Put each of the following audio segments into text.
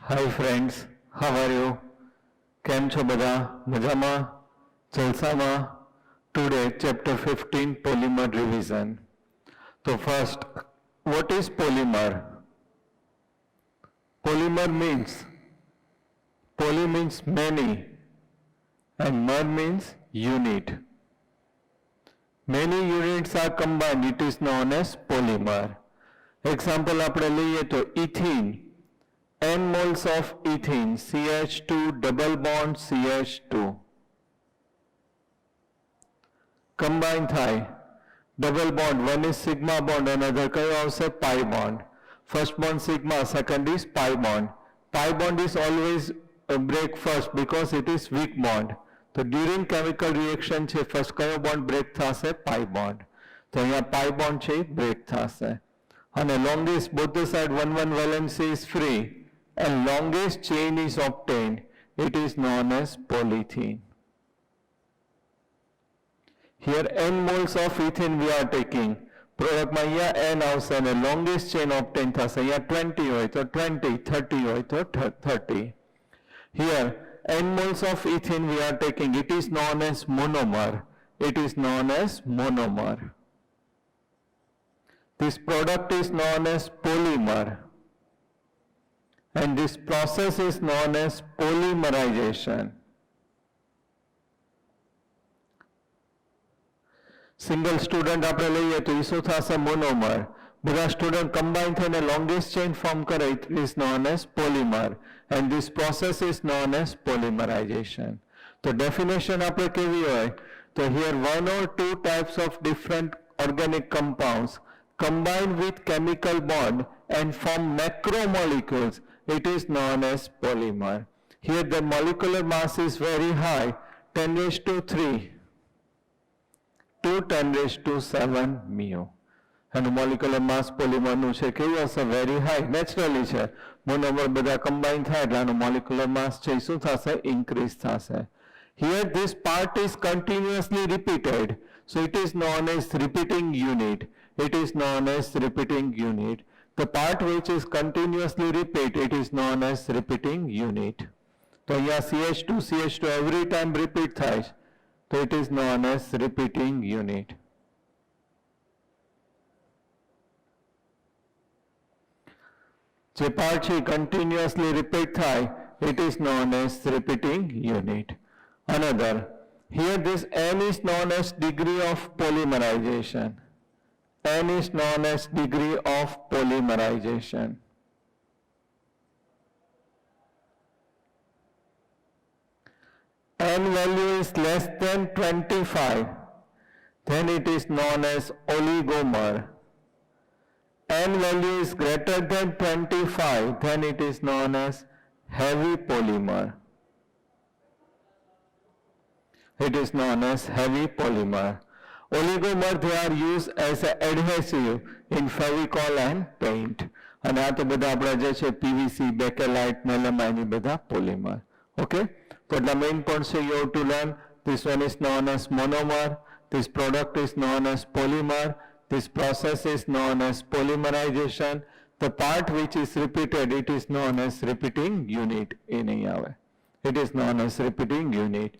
Hi friends, how are you? કેમ છો બધા? મજામાં? જલસામાં? Today chapter 15 polymer revision. So first, what is polymer? Polymer means many and mer means unit. Many units are combined, it is known as polymer. Example આપણે લઈએ તો ethene. N moles of ethene, CH2 double bond CH2. Combine થાય. Double bond, one is sigma bond, another કયો આવશે? Pi bond. First bond sigma, second is pi bond. Pi bond is always break first because it is weak bond. So during chemical reaction છે first કયો bond break થશે? Pi bond. તો અહીંયા pi bond છે break થશે. અને longest both the side 1 valency is free and longest chain is obtained, it is known as polyethene. Here n moles of ethene we are taking. Product માં અહીંયા n આવશે અને longest chain obtained થશે. અહીંયા 20 હોય તો 20, 30 હોય તો 30. Here n moles of ethene we are taking. It is known as monomer. It is known as monomer. This product is known as polymer. And this process is known as polymerization. Single student આપણે લઈએ તો ઈ શું થશે? Monomer. બધા student combine થઈને longest chain form કરે, it is known as polymer. And this process is known as polymerization. તો definition આપણે કેવી હોય? તો here one or two types of different organic compounds combine with chemical bond and form macromolecules. It is known as polymer. Here the molecular mass is very high, 10 raised to 3 to 10 raised to 7 mu. And molecular mass polymer નું છે કેવું હશે? Very high. Naturally છે. Monomer બધા combine થાય એટલે આનું molecular mass છે શું થશે? Increase થશે. Here this part is continuously repeated. So it is known as repeating unit. It is known as repeating unit. The part which is continuously repeat, it is known as repeating unit. So here CH2 every time repeat થાય. So it is known as repeating unit. જે part છે continuously repeat થાય, it is known as repeating unit. Another, here this N is known as degree of polymerization. N is known as degree of polymerization. N value is less than 25, then it is known as oligomer. N value is greater than 25, then it is known as heavy polymer. It is known as heavy polymer. Oligomer, they are used as an adhesive in Fevicol and paint. And આ તો બધા આપણા જે છે PVC, Bakelite, melamine એ બધા polymer. Okay? So the main points you have to learn. This one is known as monomer. This product is known as polymer. This process is known as polymerization. The part which is repeated, it is known as repeating unit. It is known as repeating unit.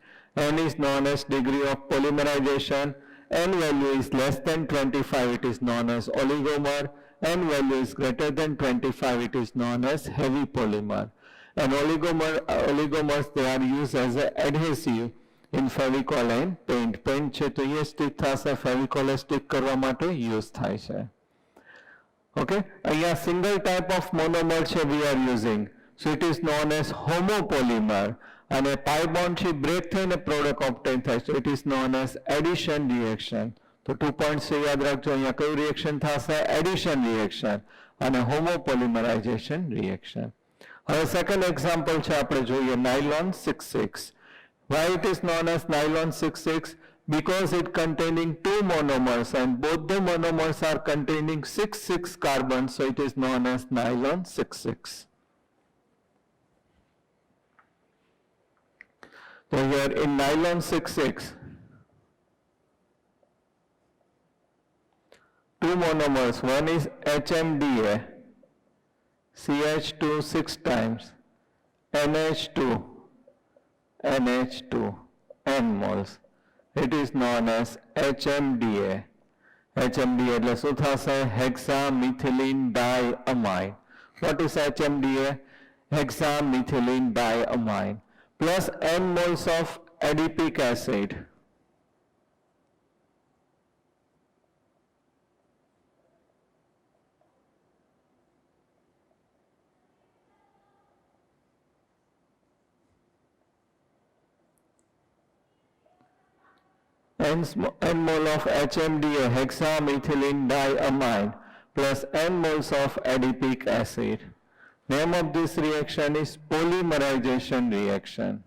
N is known as degree of polymerization. N value is less than 25, it is known as oligomer. N value is greater than 25, it is known as heavy polymer. And oligomers, they are used as an adhesive in Fevicol and paint. Paint છે તો એ stick થશે, Fevicol stick કરવા માટે use થાય છે. Okay? અહીંયા single type of monomer છે we are using. So it is known as homopolymer. And a pi bond she break થઈને product obtain થાય. So it is known as addition reaction. તો 2 points છે યાદ રાખજો. અહીંયા કયું reaction થશે? Addition reaction. અને homopolymerization reaction. હવે second example છે આપણે જોઈએ nylon 6,6. Why it is known as nylon 6,6? Because it containing two monomers and both the monomers are containing 6,6 carbons. So it is known as nylon 6,6. So here in nylon 6,6, two monomers, one is HMDA, CH2 6 times, NH2, NH2, N moles. It is known as HMDA. HMDA એટલે શું થશે? Hexamethylene diamine. What is HMDA? Hexamethylene diamine plus N moles of adipic acid. N mole of HMDA, hexamethylene diamine, plus N moles of adipic acid. Name of this reaction is polymerization reaction.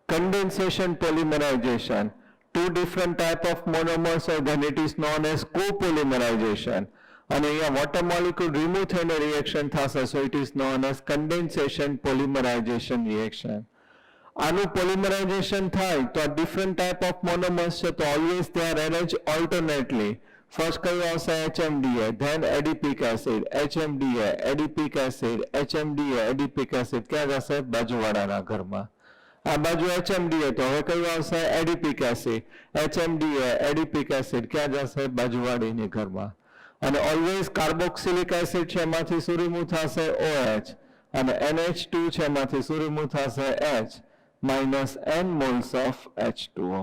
Condensation polymerization. Two different type of monomers are, then it is known as copolymerization. And here water molecule remove થઈને reaction થશે, so it is known as condensation polymerization reaction. આનું polymerization થાય તો different type of monomers છે, તો always they are arranged alternately. First કયું આવશે? HMDA, then adipic acid, HMDA, adipic acid, HMDA, adipic acid. ક્યાં જશે? બાજુવાળાના ઘરમાં. આ બાજુ HMDA, તો હવે કયું આવશે? adipic acid, HMDA, adipic acid. ક્યાં જશે? બાજુવાળીની ઘરમાં. અને always કાર્બોક્સિલિક એસિડ છે એમાંથી શું રિમૂવ થશે? OH. અને NH2 છે એમાંથી શું રિમૂવ થશે? H. minus N moles of H2O.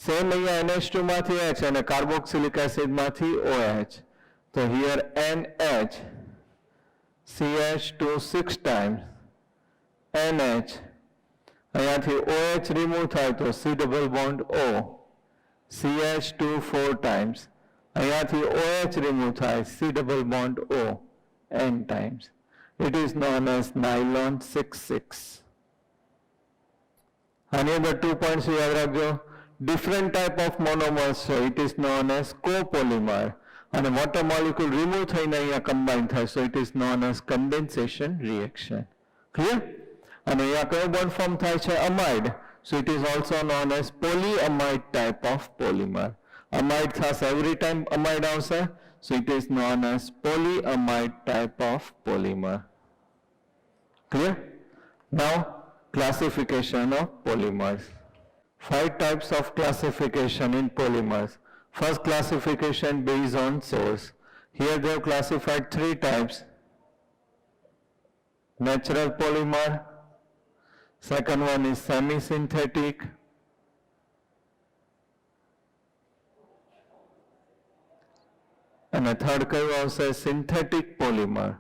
Same here NH2 માંથી H અને કાર્બોક્સિલિક એસિડ માંથી OH. So here NH, CH2 6 times, NH, અહીંયાથી OH remove થાય તો C double bond O, CH2 4 times, અહીંયાથી OH remove થાય, C double bond O, N times. It is known as nylon 6,6. આની અંદર 2 points યાદ રાખજો. Different type of monomers છે, it is known as copolymer. અને water molecule remove થઈને અહીંયા combine થાય, so it is known as condensation reaction. Clear? અને અહીંયા કયો bond form થાય છે? amide. So it is also known as polyamide type of polymer. Amide થશે, every time amide આવશે, so it is known as polyamide type of polymer. Clear? Now classification of polymers. 5 types of classification in polymers. First classification based on source. Here they have classified 3 types. Natural polymer. Second one is semi-synthetic. And the third kયું આવશે? Synthetic polymer.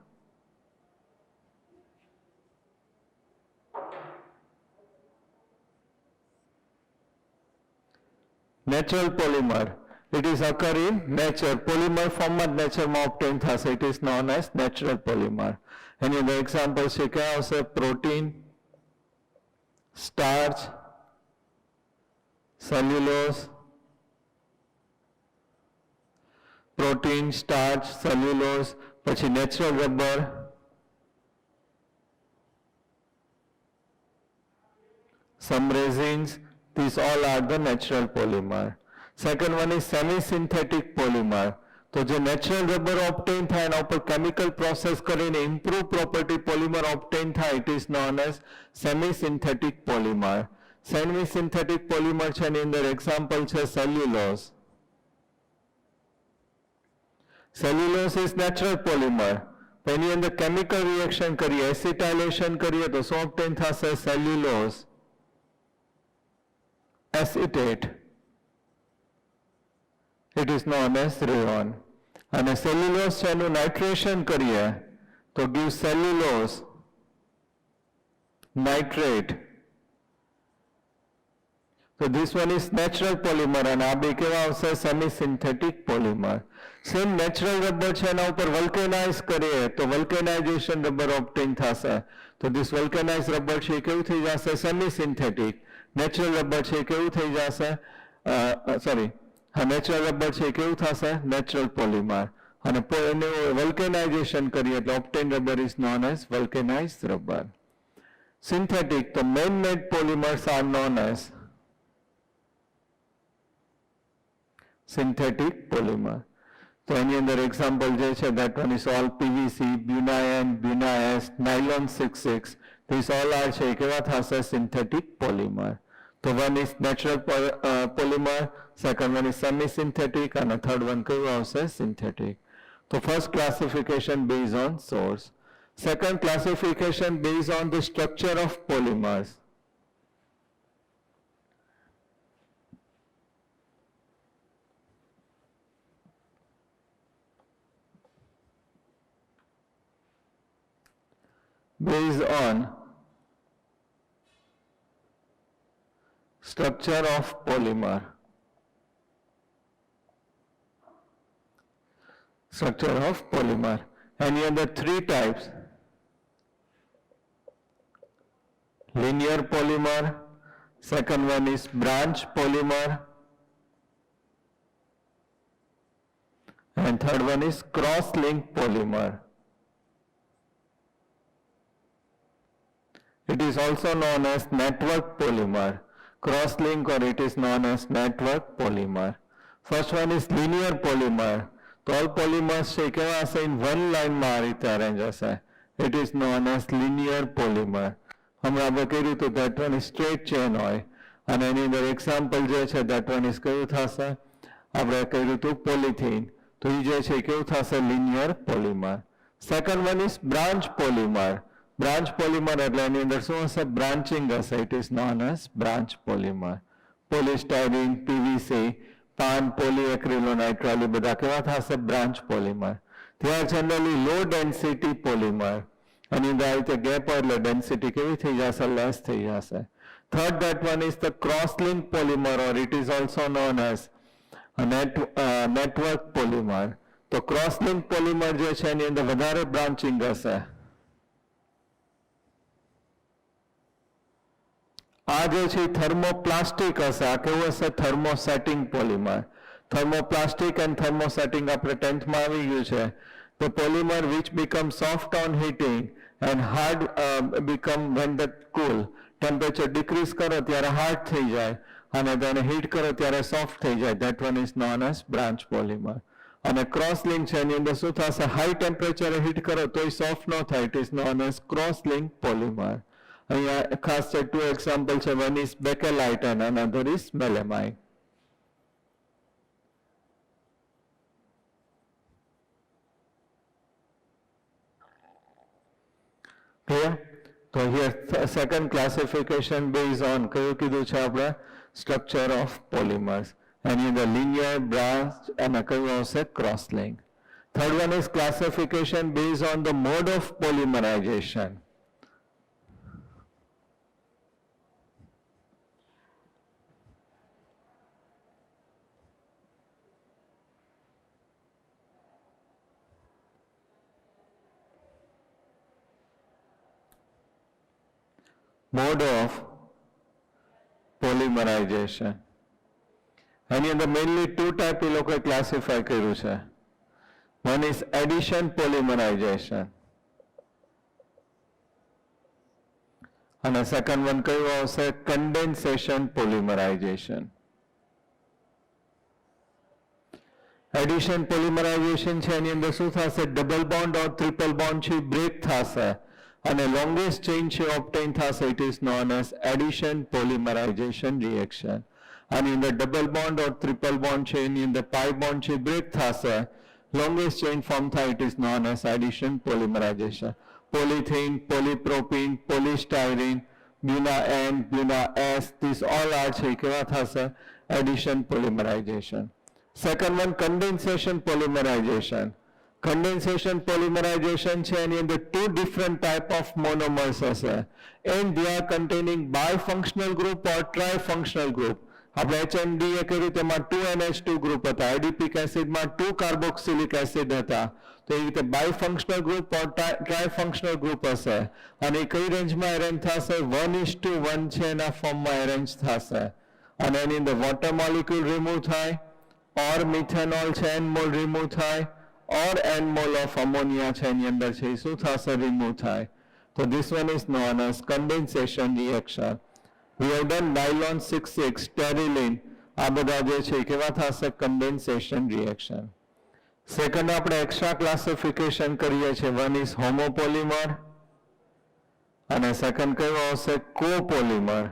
Natural polymer. It is occur in nature. Polymer form of nature માં obtain થશે. It is known as natural polymer. Any other examples છે? क्या આવશે? Protein, starch, cellulose. Protein, starch, cellulose. પછી natural rubber. Some resins. These all are the natural polymer. Second one is semi-synthetic polymer. તો જે natural rubber obtain થાય એના ઉપર chemical process કરીને improve property polymer obtain થાય, it is known as semi-synthetic polymer. Semi-synthetic polymer છે એની અંદર example છે cellulose. Cellulose is natural polymer. એની અંદર chemical reaction કરીએ, acetylation કરીએ તો શું obtain થશે? cellulose acetate. It is known as rayon. અને cellulose છે એનું nitration કરીએ તો give cellulose nitrate. So this one is natural polymer અને આ બે કેવા આવશે? semi-synthetic polymer. Same natural rubber છે એના ઉપર vulcanize કરીએ તો vulcanization rubber obtain થશે. તો this vulcanized rubber છે એ કેવું થઈ જશે? semi-synthetic. Natural rubber છે કેવું થઈ જશે? natural rubber છે કેવું થશે? natural polymer. અને એને vulcanization કરીએ એટલે obtained rubber is known as vulcanized rubber. Synthetic, the man-made polymers are known as synthetic polymer. તો એની અંદર એક્ઝામ્પલ જે છે that one is all PVC, bunion, bunais, nylon 6,6. These all are છે કેવા થશે synthetic polymer. તો one is natural polymer, second one is semi-synthetic and the third one કયું આવશે synthetic. So first classification based on source. Second classification based on the structure of polymers. Based on structure of polymer. Structure of polymer. Any other three types? Linear polymer, second one is branch polymer, and third one is cross-linked polymer. It is also known as network polymer, cross-link, or it is known as network polymer. First one is linear polymer. So all polymers છે કેવા હશે in one line માં આ રીતે arrange હશે. It is known as linear polymer. હમણાં આપણે કર્યું હતું that one is straight chain હોય અને એની અંદર એક્ઝામ્પલ જે છે that one is કયું થશે આપણે કર્યું હતું પોલિથીન. તો એ જે છે કેવું થશે linear polymer. Second one is branch polymer. Branch polymer એટલે એની અંદર શું હશે branching હશે. It is known as branch polymer. Polystyrene, PVC, pan, polyacrylonitrile બધા કેવા થશે branch polymer. They are generally low density polymer. એની અંદર આ રીતે ગેપ હોય એટલે ડેન્સિટી કેવી થઈ જશે લેસ થઈ જશે. Third, that one is the cross-linked polymer, or it is also known as a network polymer. તો cross-linked polymer જે છે એની અંદર વધારે બ્રાન્ચિંગ હશે. આ જે છે થર્મોપ્લાસ્ટિક હશે. આ કેવું હશે thermosetting polymer. Thermoplastic and thermosetting આપણે 10th માં આવી ગયું છે. The polymer which becomes soft on heating and hard become when the cool temperature decrease કરો ત્યારે hard થઈ જાય અને તેને heat કરો ત્યારે soft થઈ જાય. That one is known as branch polymer. અને cross link છે એની અંદર શું થશે high temperature heat કરો તોય soft ન થાય. It is known as cross link polymer. અહીંયા ખાસ છે two example છે. One is bakelite and another is melamine. Clear? So here second classification based on કયું કીધું છે આપણે structure of polymers. And in the linear, branch and કયું આવશે cross link. Third one is classification based on the mode of polymerization. Mode of polymerization. એની અંદર mainly two type એ લોકોએ classify કર્યું છે. One is addition polymerization અને second one કયું આવશે condensation polymerization. Addition polymerization છે એની અંદર શું થશે double bond or triple bond છે break થશે અને longest chain છે obtain થશે. It is known as addition polymerization reaction. અને અંદર double bond or triple bond છે એની અંદર pi bond છે break થશે, longest chain form થાય. It is known as addition polymerization. Polythene, polypropylene, polystyrene, buna N, buna S, these all are છે કેવા થશે addition polymerization. Second one condensation polymerization. Condensation polymerization છે એની અંદર two different type of monomers હશે and they are containing bifunctional group or trifunctional group. આપણે HMDA કર્યું તેમાં 2NH2 group હતા. એડિપિક એસિડમાં 2 કાર્બોક્સિલિક એસિડ હતા. તો એ રીતે બાયફંક્શનલ ગ્રુપ or ટ્રાયફંક્શનલ ગ્રુપ હશે અને કઈ રેન્જમાં અરેન્જ થશે 1:1 છે એના ફોર્મમાં અરેન્જ થશે અને એની અંદર વોટર મોલિક્યુલ રિમૂવ થાય or મિથેનોલ છે n મોલ રિમૂવ થાય or n mole of ammonia છે એની અંદર છે એ શું થશે રિમૂવ થાય. તો this one is known as condensation reaction. We have done nylon 6,6, terylene, આ બધા જે છે કેવા થશે condensation reaction. Second આપણે extra classification કરીએ છીએ. One is homopolymer અને સેકન્ડ કયું આવશે કોપોલિમર.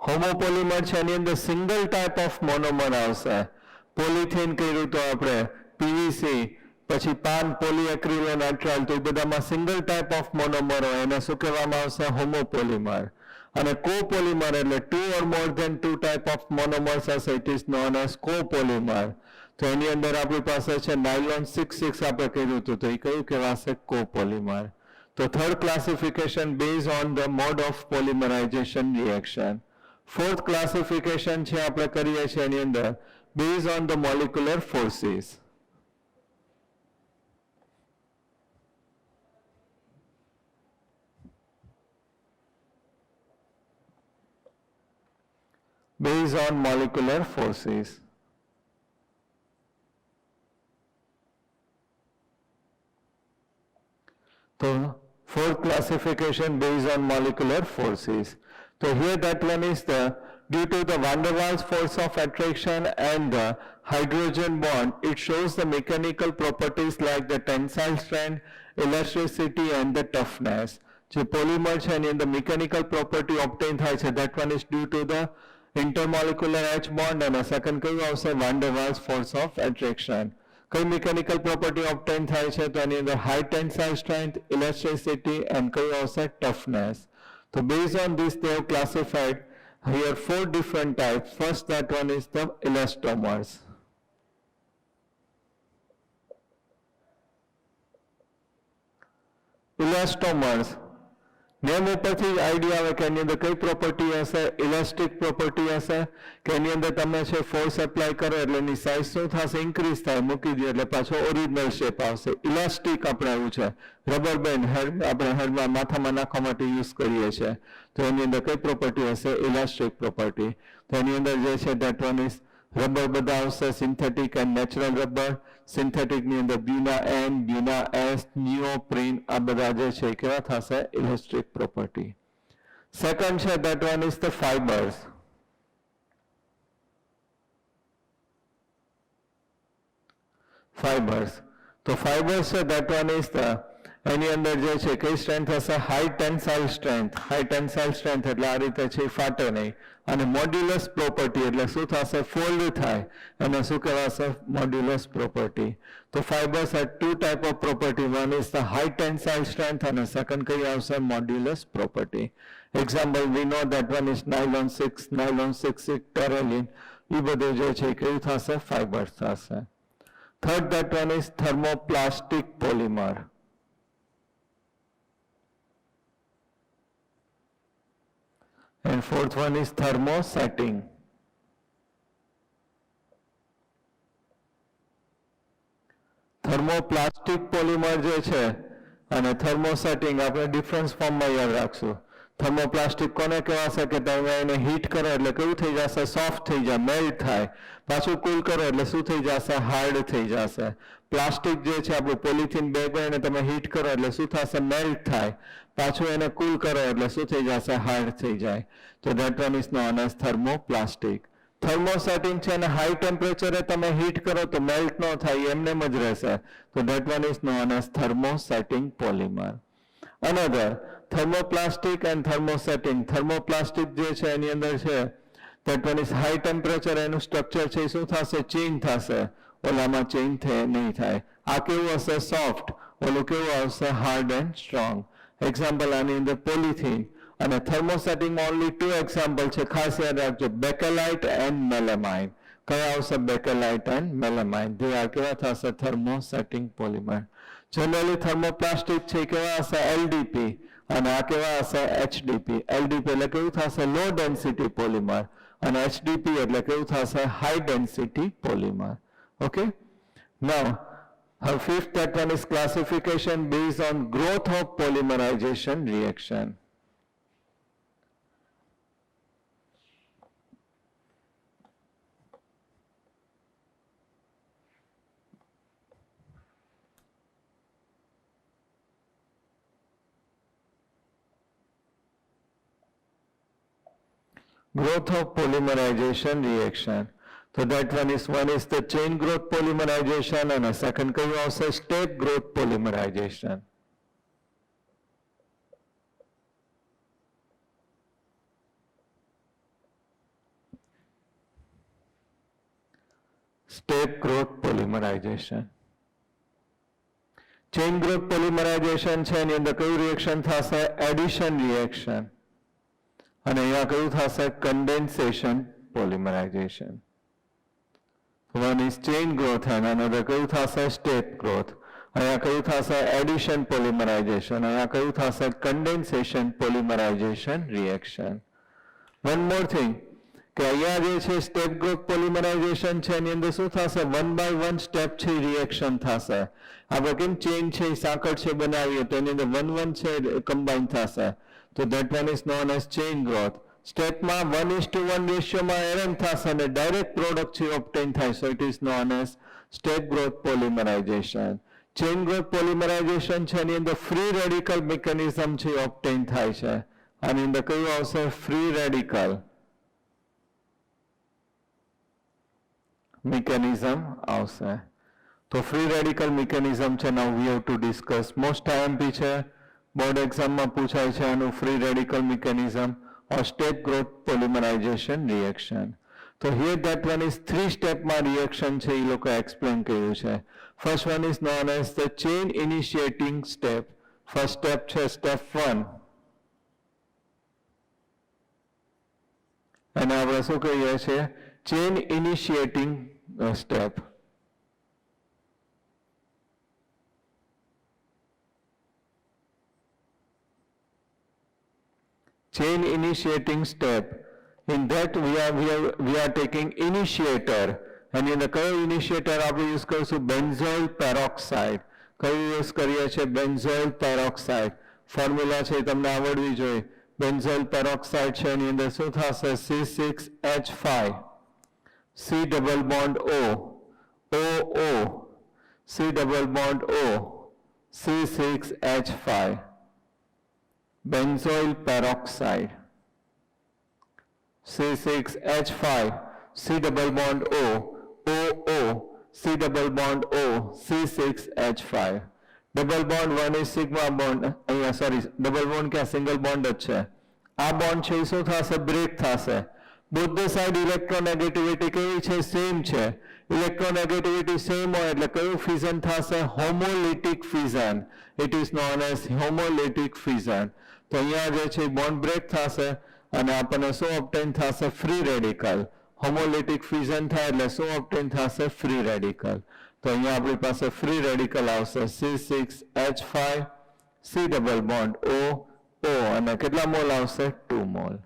હોમોપોલિમર છે એની અંદર સિંગલ ટાઈપ ઓફ મોનોમર આવશે. પોલિથીન કર્યું તો આપણે પીવીસી, પછી પાન પોલીએક્રિલોનાઇટ્રાઇલ, તો એ બધામાં સિંગલ ટાઈપ ઓફ મોનોમર હોય એને શું કહેવામાં આવશે હોમોપોલિમર. અને કોપોલિમર એટલે 2 or more than 2 type of monomers હશે, it is known as copolymer. તો એની અંદર આપણી પાસે છે નાયલોન 6 આપણે કર્યું હતું, તો એ કયું કહેવાશે કોપોલિમર. તો third classification base on the mode of polymerization reaction. Fourth classification છે આપણે કરીએ છીએ એની અંદર base on the molecular forces. based on molecular forces. So, fourth classification based on molecular forces. So here that one is due to the van der Waals force of attraction and the hydrogen bond, it shows the mechanical properties like the tensile strength, elasticity and the toughness. So polymer છે એની અંદર mechanical property obtain થાય છે, that one is due to the intermolecular H bond, and a second કયું આવશે van der Waals force of attraction. કઈ mechanical property obtain થાય છે તો એની અંદર high tensile strength, elasticity and કયું આવશે toughness. So based on this they have classified here 4 different types. First that one is the elastomers. Elastomers name ઉપરથી જ idea આવે કે એની અંદર કઈ પ્રોપર્ટી હશે, ઇલાસ્ટિક પ્રોપર્ટી હશે કે એની અંદર તમે છે ફોર્સ એપ્લાય કરો એટલે એની સાઇઝ શું થશે ઇન્ક્રીઝ થાય, મૂકી દો એટલે પાછો ઓરિજિનલ શેપ આવશે. ઇલાસ્ટિક આપણે આવું છે રબર બેન્ડ આપણે હેડમાં માથામાં નાખવા માટે યુઝ કરીએ છીએ, તો એની અંદર કઈ પ્રોપર્ટી હશે ઇલાસ્ટિક પ્રોપર્ટી. તો એની અંદર જે છે ધેટ વન ઇઝ રબર બધા આવશે સિન્થેટિક એન્ડ નેચરલ રબર. સિન્થેટિકની અંદર બ્યુના એન, બ્યુના એસ, નિયોપ્રીન આ બધા જે છે એ કેવા થશે ઇલાસ્ટિક પ્રોપર્ટી. સેકન્ડ છે that one is the fibres. Fibres તો ફાઇબર્સ છે ધેટ વન ઇઝ ધ એની અંદર જે છે કઈ સ્ટ્રેન્થ હશે high tensile strength. High tensile strength એટલે આ રીતે છે ફાટે નહીં. અને મોડ્યુલસ પ્રોપર્ટી એટલે શું થશે ફોલ્ડ થાય અને શું કહેવાશે મોડ્યુલસ પ્રોપર્ટી. તો fibres R 2 type of property. One is the high tensile strength and second કઈ આવશે modulus property. Example we know that one is nylon 6, nylon 6, terylene. એ બધું જે છે કયું થશે ફાઇબર્સ થશે. Third that one is thermoplastic polymer. And fourth one is thermosetting. Thermoplastic polymer જે છે અને thermosetting આપણે ડિફરન્સ ફોર્મમાં યાદ રાખશું. થર્મોપ્લાસ્ટિક કોને કહેવાશે કે તમે એને હીટ કરો એટલે કેવું થઈ જશે સોફ્ટ થઈ જાય, મેલ્ટ થાય. પાછું કૂલ કરો એટલે શું થઈ જશે હાર્ડ થઈ જશે. પ્લાસ્ટિક જે છે આપણું પોલિથીન બેગ એને તમે હીટ કરો એટલે શું થશે મેલ્ટ થાય. પાછું એને કૂલ કરો એટલે શું થઈ જશે હાર્ડ થઈ જાય. તો that one is known as thermoplastic. Thermosetting છે અને હાઈ ટેમ્પરેચરે તમે હીટ કરો તો મેલ્ટ ન થાય એમને જ રહેશે. તો that one is known as thermosetting polymer. Another thermoplastic and thermosetting. thermoplastic જે છે એની અંદર છે that one is high temperature, એનું સ્ટ્રક્ચર છે શું થશે ચેન્જ થશે, ઓલામાં ચેન્જ નહીં થાય. આ કેવું હશે સોફ્ટ, ઓલું કેવું આવશે હાર્ડ એન્ડ સ્ટ્રોંગ. એક્ઝામ્પલ આની અંદર પોલિથીન. અને થર્મોસેટિંગમાં ઓનલી 2 એક્ઝામ્પલ છે, ખાસ યાદ રાખજો બેકેલાઇટ એન્ડ મેલેમાઇન. કયા આવશે બેકેલાઇટ એન્ડ મેલેમાઇન. જે આ કેવા થશે થર્મોસેટિંગ પોલિમર. જનરલી થર્મોપ્લાસ્ટિક છે કેવા હશે એલડીપી અને આ કેવા હશે એચડીપી. એલડીપી એટલે કેવું થશે લો ડેન્સિટી પોલિમર અને એચડીપી એટલે કેવું થશે high density polymer. Okay, now her fifth that one is classification based on growth of polymerization reaction. Growth of polymerization reaction. So that one is the chain growth polymerization and a second કયું આવશે step growth polymerization. step growth polymerization. Chain growth polymerization છે એની અંદર કયું reaction થશે? Addition reaction. અને અહીંયા કયું થશે? Condensation polymerization. One is chain growth and another કયું થશે? step growth. અહીંયા કયું થશે? Addition polymerization. અહીંયા કયું થશે? Condensation polymerization reaction. One more thing કે અહીંયા જે છે સ્ટેપ ગ્રોથ પોલિમરાઇઝેશન છે એની અંદર શું થશે? વન બાય વન સ્ટેપ છે રિએક્શન થશે. આપણે કેમ ચેઇન છે એ સાંકળ છે બનાવીએ તો એની અંદર વન છે કમ્બાઈન થશે. તો that one is known as chain growth. સ્ટેપમાં 1:1 રેશિયોમાં એરેન્જ થશે અને ડાયરેક્ટ પ્રોડક્ટ છે ઓબ્ટેન થાય. So it is known as step growth polymerization. Chain growth polymerization છે એની અંદર ફ્રી રેડિકલ મિકેનિઝમ છે ઓબ્ટેન થાય છે. આની અંદર કયું આવશે? ફ્રી રેડિકલ મિકેનિઝમ આવશે. તો ફ્રી રેડિકલ મિકેનિઝમ છે. Now we have to discuss. Most IMP છે, બોર્ડ એક્ઝામમાં પૂછાય છે આનું free radical mechanism or step growth polymerization reaction. તો here that one is 3 સ્ટેપમાં રિએક્શન છે એ લોકો એક્સપ્લેન કર્યું છે. First one is known as the chain initiating step. First step છે સ્ટેપ 1 અને આપણે શું કહીએ છીએ? Chain initiating step. Chain initiating step. In that we are taking initiator. And in the કયો initiator આપણે યુઝ કરીશું? benzoyl peroxide. કયું યુઝ કરીએ છીએ? benzoyl peroxide. ફોર્મ્યુલા છે તમને આવડવી જોઈએ. benzoyl peroxide છે એની અંદર શું થશે? C6H5 C double bond O OO C double bond O C6H5 benzoyl peroxide. C6H5 C double bond O OO C double bond O C6H5. Double bond 1 is sigma bond. અહીંયા sorry double bond ક્યાં? Single bond જ છે. આ bond છે એ શું થશે? Break થશે. બોથ ધ સાઇડ ઇલેક્ટ્રોનેગેટિવિટી કેવી છે? સેમ છે. ઇલેક્ટ્રોનેગેટિવિટી સેમ હોય એટલે કયું ફ્યુઝન થશે? Homolytic fusion. It is known as homolytic fusion. તો અહીંયા જે છે બોન્ડ બ્રેક થશે અને આપણને શું ઓબ્ટેન થશે? Free radical. હોમોલિટિક ફ્યુઝન થાય એટલે શું ઓબ્ટેન થશે? Free radical. તો અહીંયા આપણી પાસે ફ્રી રેડિકલ આવશે C6H5 C double bond O અને કેટલા મોલ આવશે? 2 મોલ.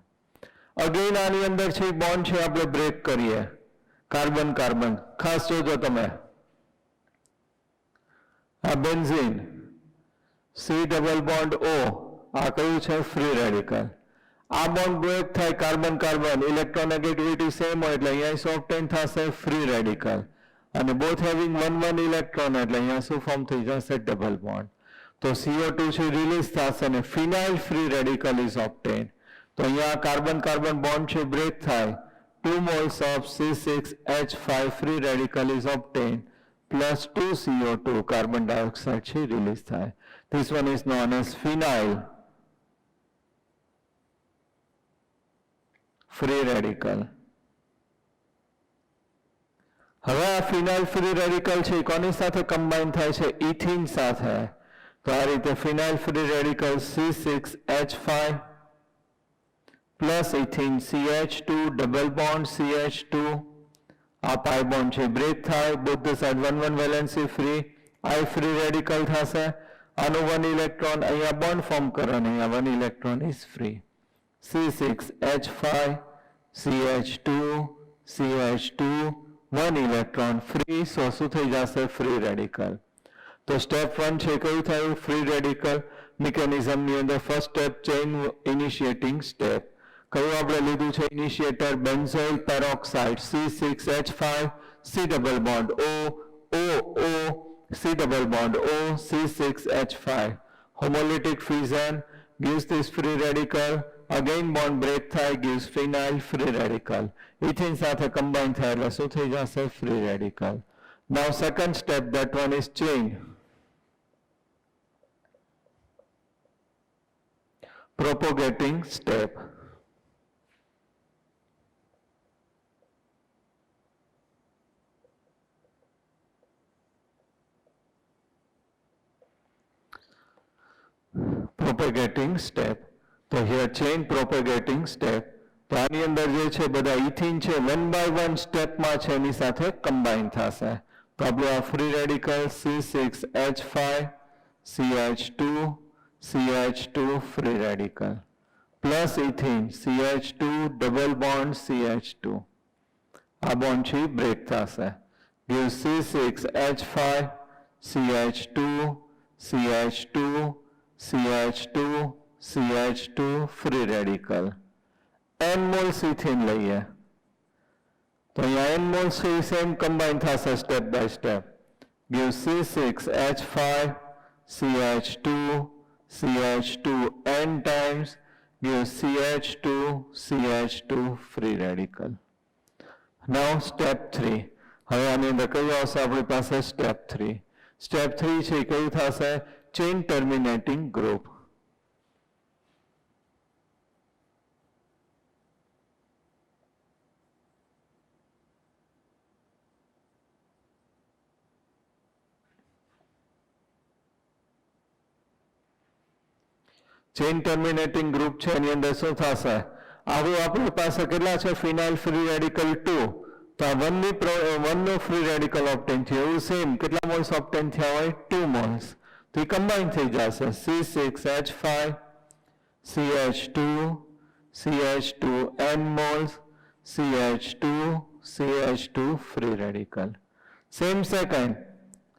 અગેન આની અંદર છે બોન્ડ છે આપણે બ્રેક કરીએ. કાર્બન કાર્બન ખાસ જોજો તમે. આ benzene C double bond O આ કયું છે? Free radical. આ બોન્ડ બ્રેક થાય કાર્બન કાર્બન, ઇલેક્ટ્રોનેગેટિવિટી સેમ હોય એટલે અહીંયા શું ઓબ્ટેન થશે? Free radical. અને બોથ હેવિંગ 1 ઇલેક્ટ્રોન એટલે અહીંયા શું ફોર્મ થઈ જશે? Double bond. તો CO2 છે રિલીઝ થશે અને ફિનાઇલ ફ્રી રેડિકલ ઇઝ ઓબ્ટેન. તો અહીંયા કાર્બન કાર્બન બોન્ડ છે બ્રેક થાય. 2 moles of C6H5 free radical is obtained plus 2 CO2 carbon dioxide છે રિલીઝ થાય. This one is known as phenyl free radical. હવે આ ફિનાઇલ ફ્રી રેડિકલ છે કોની સાથે કમ્બાઈન થાય છે? ઇથિન સાથે. તો આ રીતે phenyl free radical C6H5 plus ethene CH2 double bond CH2 આ પાઈ બોન્ડ છે બ્રેક થાય. Both the side 1 valency free. આઈ ફ્રી રેડિકલ થશે. આનું 1 ઇલેક્ટ્રોન અહીંયા બોન્ડ ફોર્મ કરો અને અહીંયા 1 electron is free. C6H5 CH2 CH2 1 electron free. So શું થઈ જશે? Free radical. તો સ્ટેપ 1 છે કયું થયું? ફ્રી રેડિકલ મિકેનિઝમની અંદર first step chain initiating step. કયું આપણે લીધું છે initiator? Benzoyl peroxide C6H5 C double bond O C double bond O C6H5. Homolytic fusion gives this free radical. Again bond break થાય gives phenyl free radical. Ethene સાથે combine થાય એટલે શું થઈ જશે? Free radical. Now second step, that one is chain. Propagating step. propagating step. તો here chain propagating step. તો આની અંદર જે છે બધા ઇથિન છે 1 by 1 સ્ટેપમાં છે એની સાથે કમ્બાઈન થશે. તો આપણું આ free radical C6H5 CH2 CH2 free radical plus ethene CH2 double bond CH2. આ બોન્ડ છે બ્રેક થશે. gives C6H5 CH2 CH2 CH2 CH2 free radical. n moles ethene લઈએ તો અહીંયા n moles છે એ સેમ કમ્બાઈન થશે step by step. gives C6H5 CH2 CH2 n times gives CH2 CH2 free radical. Now step 3. હવે આની અંદર કયું આવશે આપણી પાસે સ્ટેપ 3. સ્ટેપ 3 છે કયું થશે chain terminating group. Chain terminating group છે એની અંદર શું થશે આવું આપણી પાસે કેટલા છે ફિનાઇલ ફ્રી રેડિકલ 2 તો આ 1 નો ફ્રી રેડિકલ ઓબ્ટેન થયો એવું સેમ કેટલા મોલ્સ ઓબ્ટેન થયા હોય 2 મોલ્સ તો એ કમ્બાઈન થઈ જશે C6H5 CH2 CH2 n moles CH2 CH2 free radical. Same second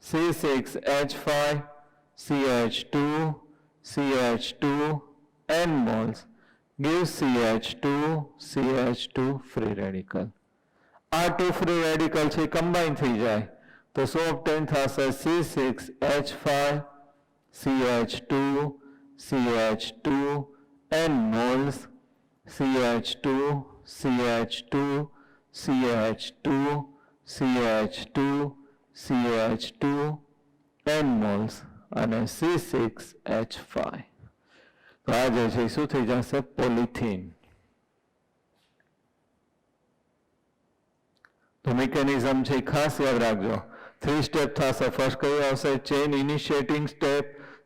C6H5 CH2 CH2 n moles gives CH2 CH2 free radical. આ 2 free radical છે કમ્બાઈન થઈ જાય તો શું ઓબ્ટેન થશે C6H5 CH2 CH2 n moles CH2 CH2 CH2 CH2 CH2 n moles અને C6H5. તો આ જે છે શું થઈ જશે પોલિથીન. તો મિકેનિઝમ છે ખાસ યાદ રાખજો 3 સ્ટેપ થશે. ફર્સ્ટ કયું આવશે chain initiating step,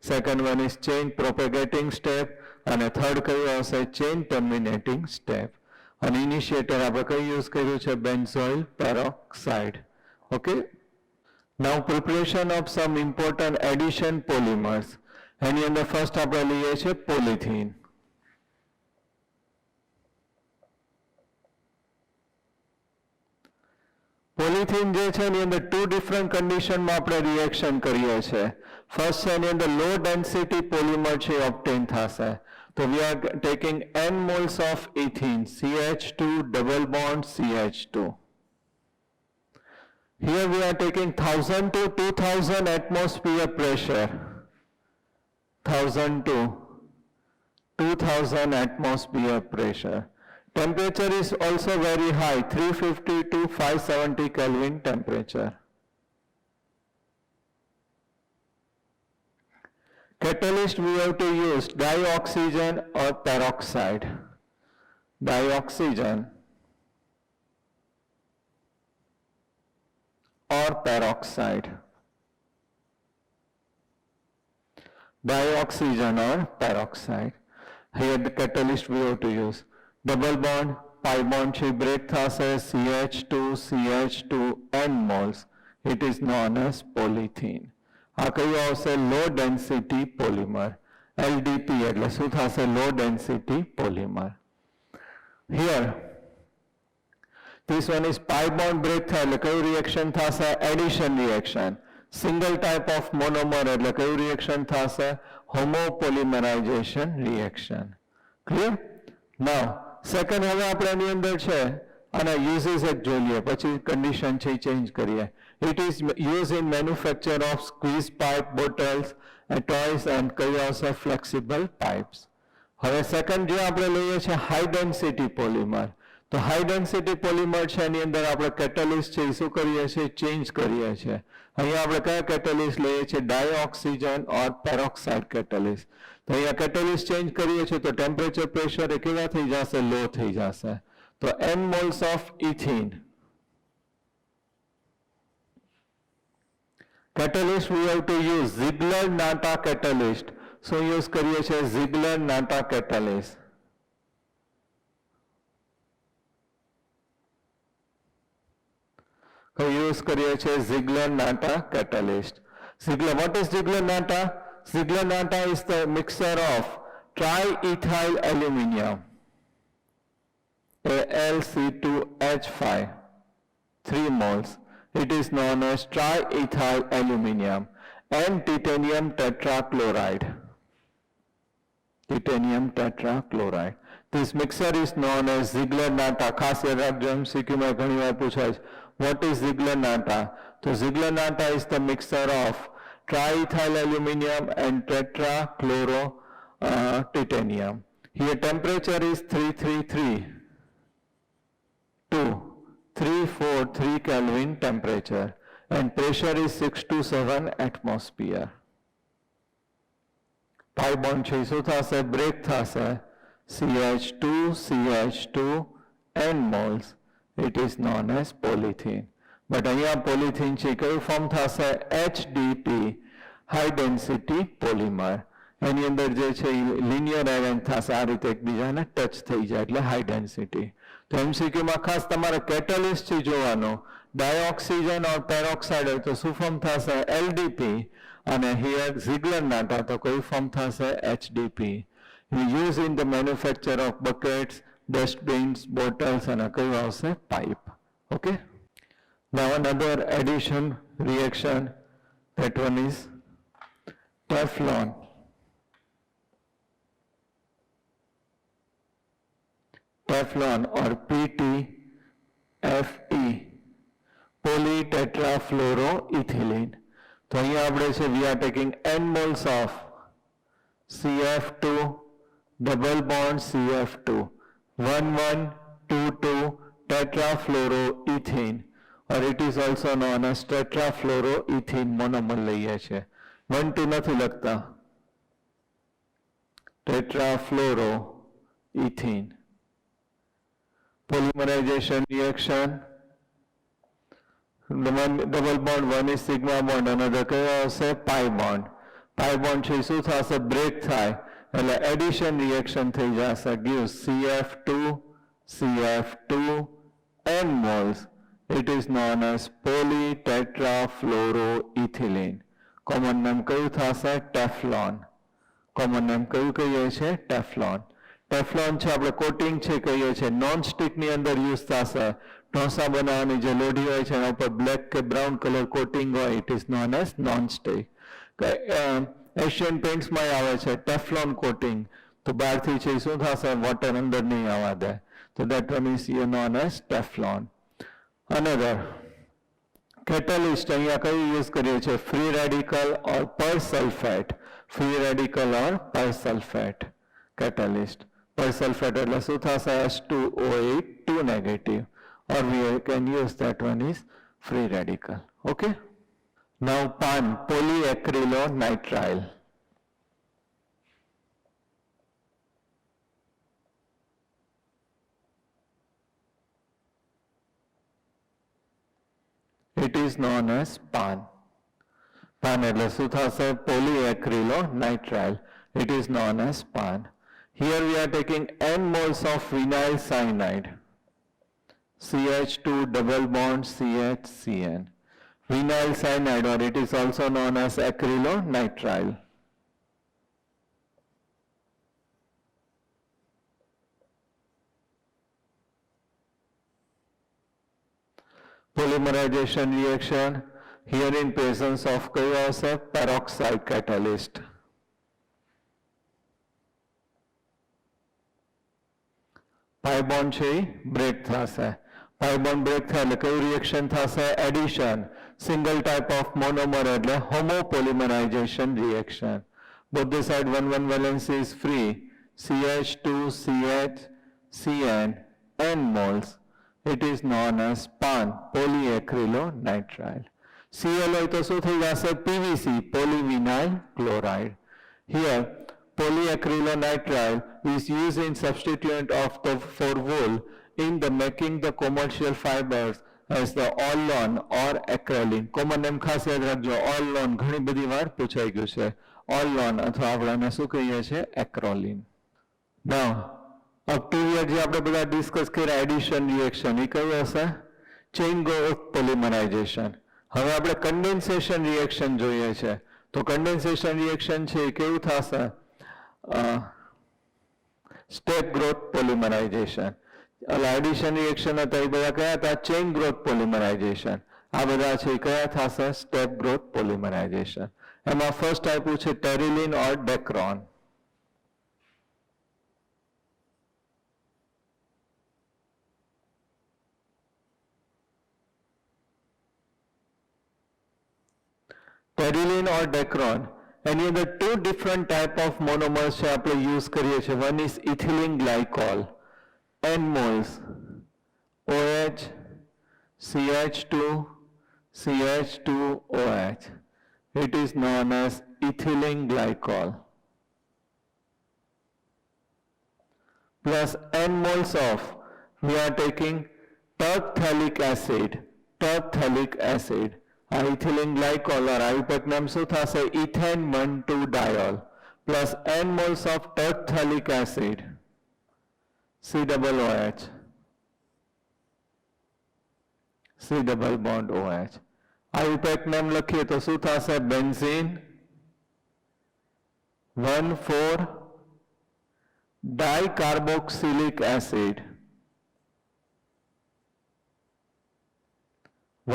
second one is chain propagating step અને થર્ડ કયું આવશે ચેઇન ટર્મિનેટિંગ સ્ટેપ. અને ઇનિશિએટર આપણે કયું યુઝ કર્યું છે benzoyl peroxide. Okay. Now preparation of some important addition polymers. એની અંદર ફર્સ્ટ આપણે લઈએ છીએ પોલિથીન. પોલિથીન જે છે એની અંદર 2 ડિફરન્ટ કન્ડિશનમાં આપણે રિએક્શન કરીએ છીએ. ફર્સ્ટ છે એની અંદર લો ડેન્સિટી પોલિમર છે ઓબ્ટેન થશે. તો we are taking n moles of ethene CH2 double bond CH2. Here we are taking 1000 to 2000 atmosphere pressure. 1000 to 2000 atmosphere pressure. Temperature is also very high, 350 to 570 Kelvin temperature. Catalyst we have to use dioxygen or peroxide. Dioxygen or peroxide. Dioxygen or peroxide. Here the catalyst we have to use. Double bond, pi bond છે break થશે CH2 CH2 n moles. It is known as polythene. આ કયું આવશે લો density polymer LDP એટલે શું થશે low density polymer. Here this one is pi bond break થાય એટલે કયું રિએક્શન થશે addition reaction. Single type of monomer એટલે કયું રિએક્શન થશે હોમોપોલિમરાઇઝેશન રિએક્શન. ક્લિયર. નાઉ સેકન્ડ હવે આપણે એની અંદર છે અને યુઝિસ એક જોઈ લઈએ પછી કન્ડિશન છે ચેન્જ કરીએ. It is used in manufacture of squeeze pipe bottles and toys and કયું આવશે flexible pipes. હવે સેકન્ડ જે આપણે લઈએ છે હાઈ ડેન્સિટી પોલિમર. તો હાઈ ડેન્સિટી પોલિમર છે એની અંદર આપણે કેટલિસ્ટ છે શું કરીએ છીએ ચેન્જ કરીએ છીએ. અહીંયા આપણે કયા કેટલિસ્ટ લઈએ છીએ ડાયોક્સિજન ઓર પેરોક્સાઇડ કેટલિસ્ટ. તો અહીંયા કેટલિસ્ટ ચેન્જ કરીએ છીએ તો ટેમ્પરેચર પ્રેશર એ કેવા થઈ જશે લો થઈ જશે. તો n moles of ethene. Catalyst we have to use Ziegler-Natta catalyst. શું યુઝ કરીએ છીએ? ઝિગલર નાટા કેટાલિસ્ટ. use કરીએ છીએ Ziegler Natta catalyst. What is Ziegler Natta? Ziegler Natta is the mixture of triethyl aluminium, Al(C2H5), 3 moles. It is known as triethyl aluminium, and titanium tetrachloride. Titanium tetrachloride. This mixture is known as Ziegler Natta. ખાસ યાદ રાખજો, MCQ માં ઘણી વાર પૂછાય છે. What is Ziegler Natta? So Ziegler Natta is the mixture of triethyl aluminium and tetrachloro titanium. Here temperature is 333 to 343 Kelvin temperature, and pressure is 627 atmosphere. pi bond છે શું થશે? બ્રેક થશે. CH2 CH2 n moles. It is known as polythene. But અહીંયા polythene છે કયું form થશે? HDP, high density polymer. એની અંદર જે છે લિનિયર આયન થશે, આ રીતે એકબીજાને ટચ થઈ જાય એટલે હાઈ ડેન્સિટી. તો MCQ માં ખાસ તમારે કેટાલિસ્ટ છે જોવાનો. ડાયોક્સિજન ઓર પેરોક્સાઇડ હોય તો શું ફોર્મ થશે? LDP. અને here Ziegler Natta તો કયું ફોર્મ થશે? HDP. We use in the manufacture of buckets, dustbins, bottles, and a pipe. Okay. Now another addition reaction, that one is Teflon. Teflon or PTFE, polytetrafluoroethylene. So here we are taking n moles of CF2 double bond CF2 1122 tetrafluoroethene, or it is also known as tetrafluoroethene monomer લઈએ છે. 1,2 નથી લખતા. tetrafluoroethene. Polymerization reaction. Double bond, one is sigma bond, another કયો આવશે? pi bond. pi bond છે શું થશે? Break થાય એટલે એડિશન રિએક્શન થઈ જશે. gives CF2 CF2 n moles. It is known as polytetrafluoroethylene. Common name કયું થશે? ટેફલોન. કોમન નેમ કયું કહીએ છે? ટેફલોન. ટેફલોન છે આપણે કોટિંગ છે કહીએ છીએ. નોન સ્ટિકની અંદર યુઝ થશે. ઢોસા બનાવવાની જે લોઢી હોય છે એના ઉપર બ્લેક કે બ્રાઉન કલર કોટિંગ હોય, it is known as non stick. Asian પેઇન્ટ્સમાં આવે છે ટેફલોન કોટિંગ. તો બહારથી છે શું થશે? વોટર અંદર નહીં આવવા દે. તો that one is known as Teflon. Another catalyst અહીંયા કયું યુઝ કરીએ છીએ? ફ્રી રેડિકલ ઓર પર સલ્ફેટ. ફ્રી રેડિકલ ઓર પર સલ્ફેટ કેટાલિસ્ટ. પર સલ્ફેટ એટલે શું થશે? H2O8 2 negative, or we can use that one is free radical. Okay. Now PAN, polyacrylonitrile. It is known as PAN. PAN એટલે શું થશે? polyacrylonitrile. It is known as PAN. Here we are taking n moles of vinyl cyanide. CH2 double bond CHCN. Vinyl cyanide, or it is also known as acrylonitrile. Polymerization reaction, here in presence of peroxide catalyst. pi bond છે break થશે. pi bond break થાય એટલે કયું reaction થશે? Addition. Single type of monomer એટલે હોમોપોલિમરાઇઝેશન reaction. both the side 1 valency is free. CH2 CH CN n moles. It is known as PAN, polyacrylonitrile. Cl હોય તો શું થઈ જશે? PVC, polyvinyl chloride. Here polyacrylonitrile is used in substituent of the for wool in the making the commercial fibers as the all-on or acrylic. Common name ખાસ યાદ રાખજો. all-on ઘણી બધી વાર પૂછાઈ ગયું છે. ઓલોન અથવા આપણે એને શું કહીએ છીએ એક્રોલિન. નાઉ અપ ટુ હિયર જે આપણે બધા ડિસ્કસ કર્યા એડિશન રિએક્શન એ કયું હશે? Chain growth polymerization. હવે આપણે કન્ડેન્સેશન રિએક્શન જોઈએ છે. તો કન્ડેન્સેશન રિએક્શન છે એ કેવું થશે? Step growth polymerization. Addition reaction હતા એ બધા કયા હતા? Chain growth polymerization. આ બધા છે એ કયા થશે? Step growth polymerization. એમાં ફર્સ્ટ આપ્યું છે ટેરિલિન ઓર ડેક્રોન. Perilene or Dacron. Any other two different type of monomers છે આપણે યુઝ કરીએ છીએ. One is ethylene glycol, N moles, OH, CH2, CH2OH. It is known as ethylene glycol. Plus N moles of, we are taking terphthallic acid, terphthallic acid. આ ethylene glycol और IUPAC નામ શું થશે? Ethane 1,2 diol plus N moles of terephthalic acid COOH C double bond OH. IUPAC નામ લખીએ તો શું થશે? Benzene 1,4 dicarboxylic acid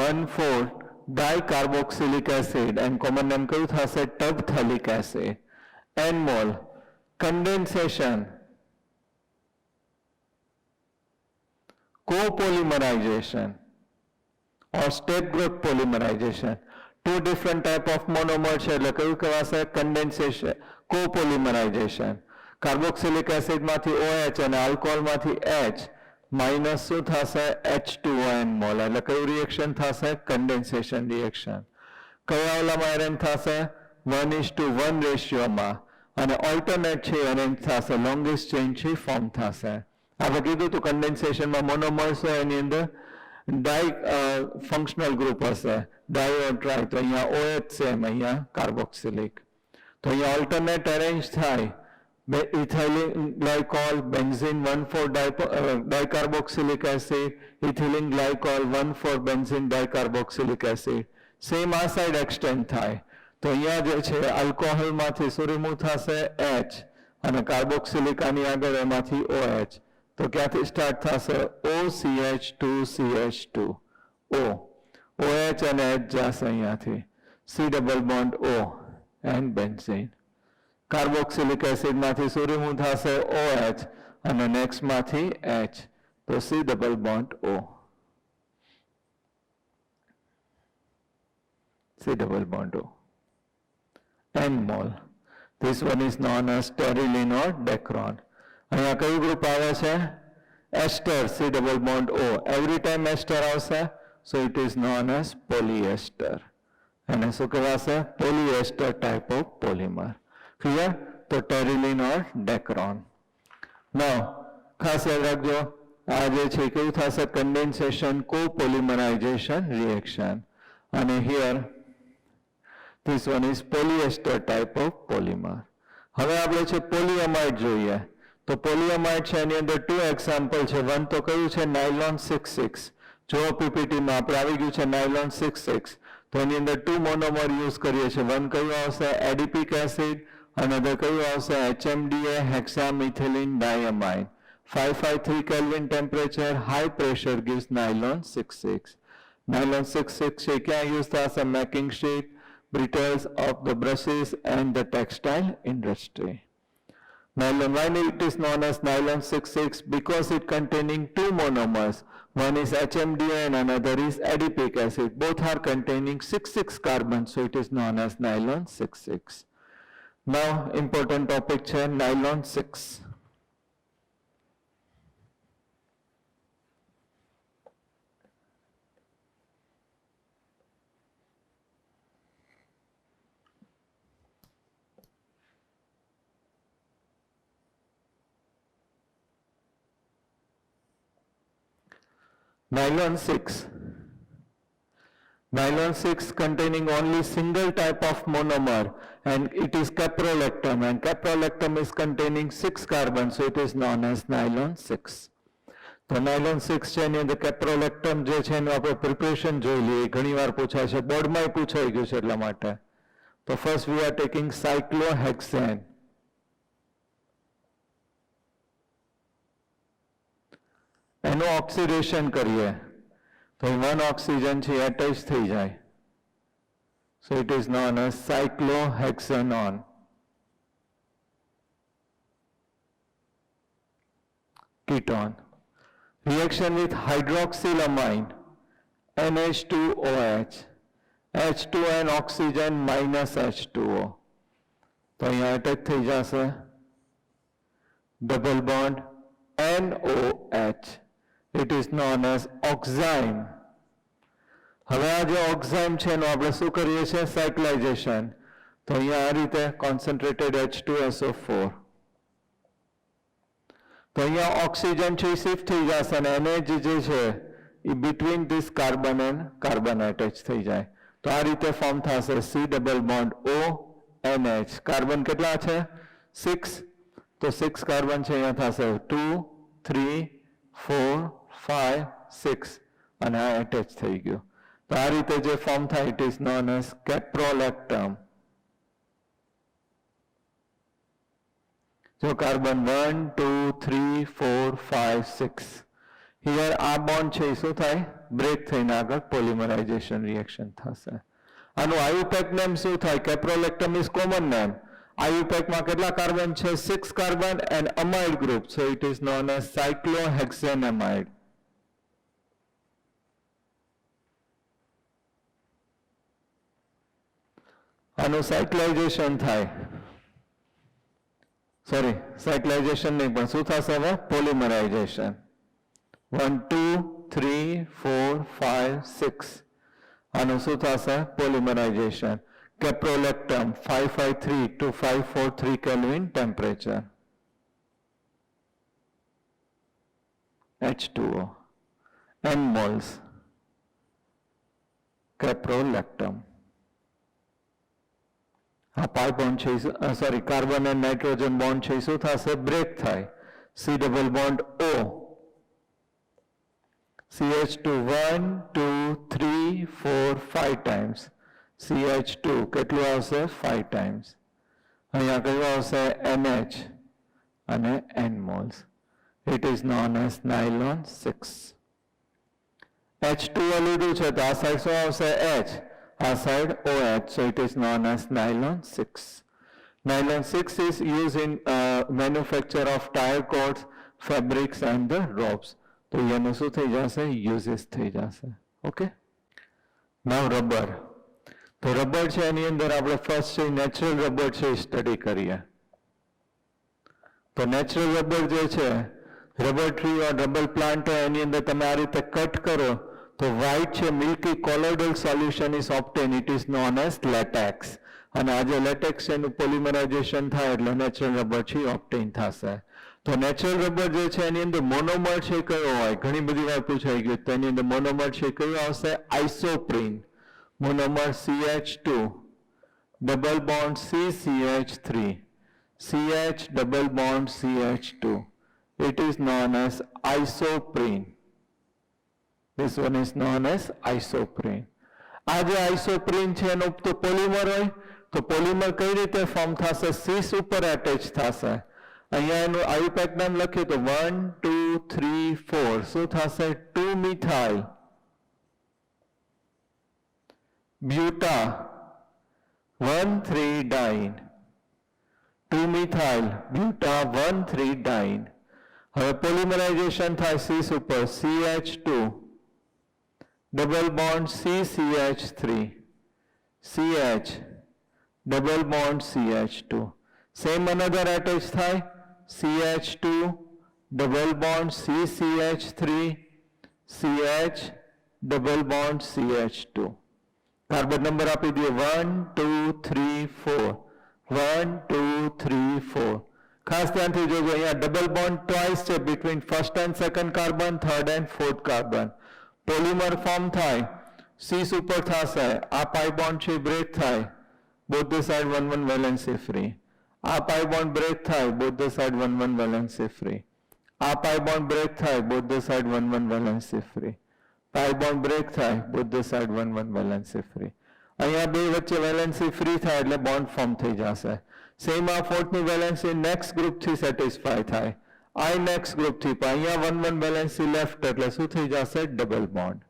1,4 dicarboxylic acid and common name કયું થશે? terphthallic acid. N mole condensation, copolymerization or step growth polymerization. Two different type of monomer છે એટલે કયું કહેવાશે? condensation, copolymerization. કાર્બોક્સિલિક એસિડ માંથી OH અને આલ્કોહોલ માંથી H માઇનસ શું થશે? H2ON mall. એટલે કયું રિએક્શન થશે? Condensation reaction. કયા ઓલામાં એરેન્જ થશે? 1:1 રેશિયોમાં અને ઓલ્ટરનેટ છે એરેન્જ થશે, લોંગેસ્ટ ચેઇન છે ફોર્મ થશે. આપણે કીધું હતું કન્ડેન્સેશનમાં મોનોમર્સ હોય એની અંદર ડાઈ ફંક્શનલ ગ્રુપ હશે, ડાય ઓર ટ્રાય. તો અહીંયા OH સેમ, અહીંયા કાર્બોક્સિલિક. તો અહીંયા ઓલ્ટરનેટ અરેન્જ થાય ethylene glycol, benzene 1,4 dicarboxylic acid, ethylene glycol 1,4 benzene dicarboxylic acid. Same આ સાઈડ એક્સટેન્ડ થાય. તો અહીંયા જે છે આલ્કોહોલમાંથી શું રિમૂવ થશે? H અને કાર્બોક્સિલિક આની આગળ એમાંથી OH. તો ક્યાંથી સ્ટાર્ટ થશે? OCH2CH2 O. OH અને H જશે અહીંયાથી. C double bond O and benzene. Carboxylic acid માંથી શું રિમૂવ થશે? OH અને નેક્સ્ટ માંથી H. તો C double bond O. C double bond O. N mole. This one is known as Sterilin or Dacron. અહીંયા કયું ગ્રુપ આવે છે? Ester, C double bond O. Every time ester આવશે, so it is known as polyester. એને શું કહેવાશે? Polyester type of polymer. Clear? તો Sterilin or Dacron. Now, ખાસ યાદ રાખજો, આ જે છે કેવું થશે? Condensation copolymerization reaction. અને here this one is polyester type of polymer. હવે આપણે છે પોલીઅમાઇડ જોઈએ. તો પોલીઅમાઇડ છે એની અંદર ટુ એક્ઝામ્પલ છે. વન તો કયું છે? નાયલોન 66. જો પીપીટીમાં આપણે આવી ગયું છે નાયલોન 66. તો એની અંદર ટુ મોનોમર યુઝ કરીએ છીએ. વન કયું આવશે? એડિપિક એસિડ. અનધર કયું આવશે? HMDA હેક્સામિથિલિન ડાયમાઇન. 553 kelvin temperature, high pressure gives nylon 66. Nylon 66 છે ક્યાં યુઝ થશે? Making sheet, brittles of the brushes and the textile industry. Nylon, why it is known as nylon 66? Because it containing two monomers. One is HMDA and another is adipic acid. Both are containing 66 carbon, so it is known as nylon 66. Now, important topic છે nylon 6. Nylon 6. Nylon 6 containing only single type of monomer, and it is caprolactam, and caprolactam is containing 6 carbon, so it is known as nylon 6. તો nylon 6 છે એની અંદર કેપ્રોલેક્ટમ જે છે એનું આપણે preparation જોઈ લઈએ, ઘણીવાર પૂછાય છે, બોર્ડમાંય પૂછાઈ ગયું છે એટલા માટે. તો ફર્સ્ટ વી આર ટેકિંગ સાયક્લોહેક્સેન. એનું ઓક્સિડેશન કરીએ તો 1 ઓક્સિજન છે એટેચ થઈ જાય, so it is known as cyclohexanon. Ketone. Reaction with hydroxylamine, NH2OH, H2 and oxygen minus H2O. તો અહીંયા એટેચ થઈ જશે, double bond NOH. It is known as oxime. હવે આ જે ઓક્ઝાઇમ છે એનું આપણે શું કરીએ છીએ? સાયક્લાઇઝેશન. તો અહીંયા આ રીતે કોન્સન્ટ્રેટેડ H2SO4. તો અહીંયા ઓક્સિજન છે એ શિફ્ટ થઈ જશે અને NH જે છે એ between this carbon and carbon attach થઈ જાય. તો આ રીતે ફોર્મ થશે C double bond O NH. Carbon કેટલા છે? 6. તો 6 કાર્બન છે અહીંયા થશે 2 3 4 5 6 અને આ એટેચ થઈ ગયું. તો આ રીતે જે ફોર્મ થાય ઇટ ઇઝ નોન એઝ કેપ્રોલેક્ટમ. જો કાર્બન 1 2 3 4 5 6 હિયર આ બોન્ડ છે શું થાય? બ્રેક થઈને આગળ પોલિમરાઇઝેશન રિએક્શન થશે. આનું આયુપેક નેમ શું થાય? Caprolactam is common name. આયુપેકમાં કેટલા કાર્બન છે? 6 carbon and amide group, so it is known as cyclohexanamide. આનું સાયક્લાઇઝેશન થાય, સોરી સાયક્લાઇઝેશન નહીં પણ શું થશે હવે? પોલિમરાઇઝેશન. 1 2 3 4 5 6 આનું શું થશે? Polymerisation. કેપ્રોલેક્ટમ 553 to 543 Kelvin temperature. H2O. N moles. Caprolactam. આ પાઈ બોન્ડ છે, sorry carbon and nitrogen bond છે શું થશે? બ્રેક થાય. C double bond O. CH2 1 2 3 4 5 times. CH2 કેટલું આવશે? 5 times. અહીંયા કયું આવશે? NH અને N moles. It is known as nylon 6. H2O લીધું છે તો આ સાઈડ શું આવશે? H. આ side OH, so it is known as nylon 6. Nylon 6 is used in manufacture of tire cords, fabrics and the ropes. તો એનું શું થઈ જશે? યુઝેસ થઈ જશે. ઓકે. નાવ રબર. તો રબર છે એની અંદર આપણે ફર્સ્ટ છે નેચરલ રબર છે સ્ટડી કરીએ. તો નેચરલ રબર જે છે, રબર ટ્રી ઓર રબર પ્લાન્ટ હોય એની અંદર તમે આ રીતે કટ કરો તો વ્હાઇટ છે milky colloidal solution is obtain. It is known as latex. અને આ જે લેટેક્સ છે એનું પોલિમરાઇઝેશન થાય એટલે નેચરલ રબર છે ઓબ્ટેન થશે. તો નેચરલ રબર જે છે એની અંદર મોનોમર છે કયો હોય? ઘણી બધી વાર પૂછાઈ ગયું. તો એની અંદર મોનોમર છે કયું આવશે? Isoprene. Monomer CH2 double bond CCH3 CH double bond CH2. It is known as isoprene. This one is known as isoprene. આ જે આઇસોપ્રીન છે એનો તો પોલિમર હોય, તો પોલિમર કઈ રીતે ફોર્મ થશે? સીસ ઉપર એટેચ થશે. અહીંયા એનું આયુપેક નામ લખીએ તો 1 2 3 4 શું થશે? 2 મિથાઇલ બ્યુટા 1 3 ડાઇન. 2 મિથાઇલ બ્યુટા 1 3 ડાઇન. હવે પોલિમરાઇઝેશન થાય સીસ ઉપર CH2 double bond CCH3 CH double bond CH2. Same another attach થાય CH2 double bond CCH3 CH double bond CH2. Carbon number આપી દઈએ 1 2 3 4 1 2 3 4. ખાસ ધ્યાનથી જોજો અહીંયા ડબલ બોન્ડ ટ્વાઇસ છે between first and second carbon, third and fourth carbon. Polymer form થાય cis ઉપર થશે, આ પાઈ બોન્ડ છે બ્રેક થાય, both the side 1 1 valency free. આ પાઈ બોન્ડ બ્રેક થાય, both the side 1 1 valency free. આ પાઈ બોન્ડ બ્રેક થાય, both the side 1 1 valency free. Pi bond break થાય, both the side 1 1 valency free. અહીંયા બે વચ્ચે વેલેન્સી ફ્રી થાય એટલે બોન્ડ ફોર્મ થઈ જશે. સેમ આ ફોર્થની વેલેન્સી નેક્સ્ટ ગ્રુપથી સેટિસ્ફાય થાય, આ નેક્સ્ટ ગ્રુપથી, પણ અહીંયા 1 1 વેલેન્સી લેફ્ટ એટલે શું થઈ જશે? Double bond.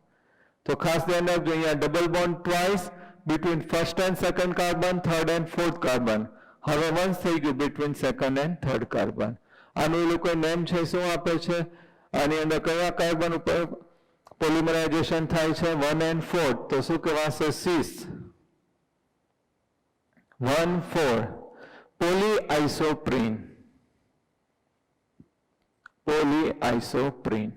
તો ખાસ ધ્યાન રાખજો, અહીંયા double bond twice between first and second carbon, third and fourth carbon. હવે once થઈ ગયું between second and third carbon. આનું એ લોકો નેમ છે શું આપે છે? આની અંદર કયા કાર્બન ઉપર પોલિમરાઇઝેશન થાય છે? 1 and 4. તો શું કહેવાશે? સીસ 1 4 પોલીઆઇસોપ્રીન. પોલીઆઇસોપ્રીન.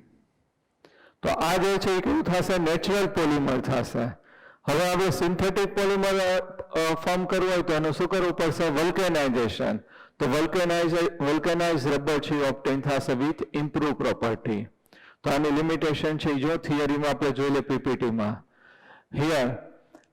તો આ જે છે એ કેવું થશે? નેચરલ પોલિમર થશે. હવે આપણે સિન્થેટિક પોલિમર ફોર્મ કરવું હોય તો એનું શું કરવું પડશે? વલ્કેનાઇઝેશન. તો વલ્કેનાઇઝ રબર છે ઓબ્ટેન થશે વિથ ઇમ્પ્રુવ પ્રોપર્ટી. તો આની લિમિટેશન છે જો થિયરીમાં આપણે જોઈ લે પીપીટીમાં. Here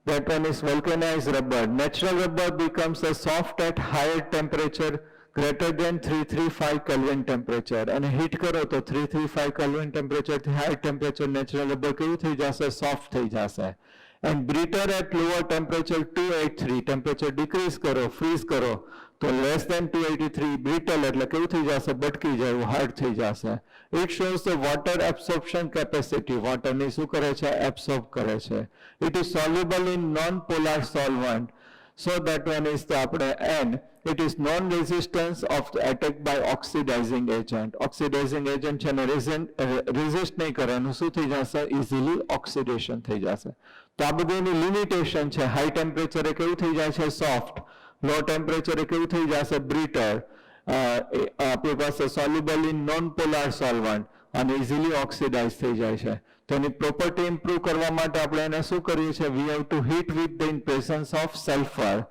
that one is vulcanized rubber. Natural rubber becomes a soft at higher temperature greater than 335 Kelvin temperature. અને હીટ કરો તો 335 Kelvin temperature થી હાઈ ટેમ્પરેચર નેચરલ રબર કેવું થઈ જશે? સોફ્ટ થઈ જશે. And brittle at lower temperature 283, temperature decrease કરો, freeze કરો તો less than 283 brittle એટલે કેવું થઈ જશે? બટકી જાય, હાર્ડ થઈ જશે. It shows the water absorption capacity. વોટરની શું કરે છે? એબ્સોર્બ કરે છે. It is soluble in non-polar solvent. So that one is the આપણે N. It is non-resistance of the attack by oxidizing agent. Oxidizing agent છે ને resist નહીં કરે, એનું શું થઈ જશે? Easily oxidation થઈ જશે. તો આ બધું લિમિટેશન છે. હાઈ ટેમ્પરેચરે કેવું થઈ જાય છે? સોફ્ટ. લો ટેમ્પરેચરે કેવું થઈ જશે? બ્રિટલ. આપણી પાસે soluble in non polar solvent અને ઇઝીલી ઓક્સિડાઇઝ થઈ જાય છે. તો એની પ્રોપર્ટી ઇમ્પ્રૂવ કરવા માટે આપણે એને શું કરીએ છીએ? વી have two heat with the in presence of sulphur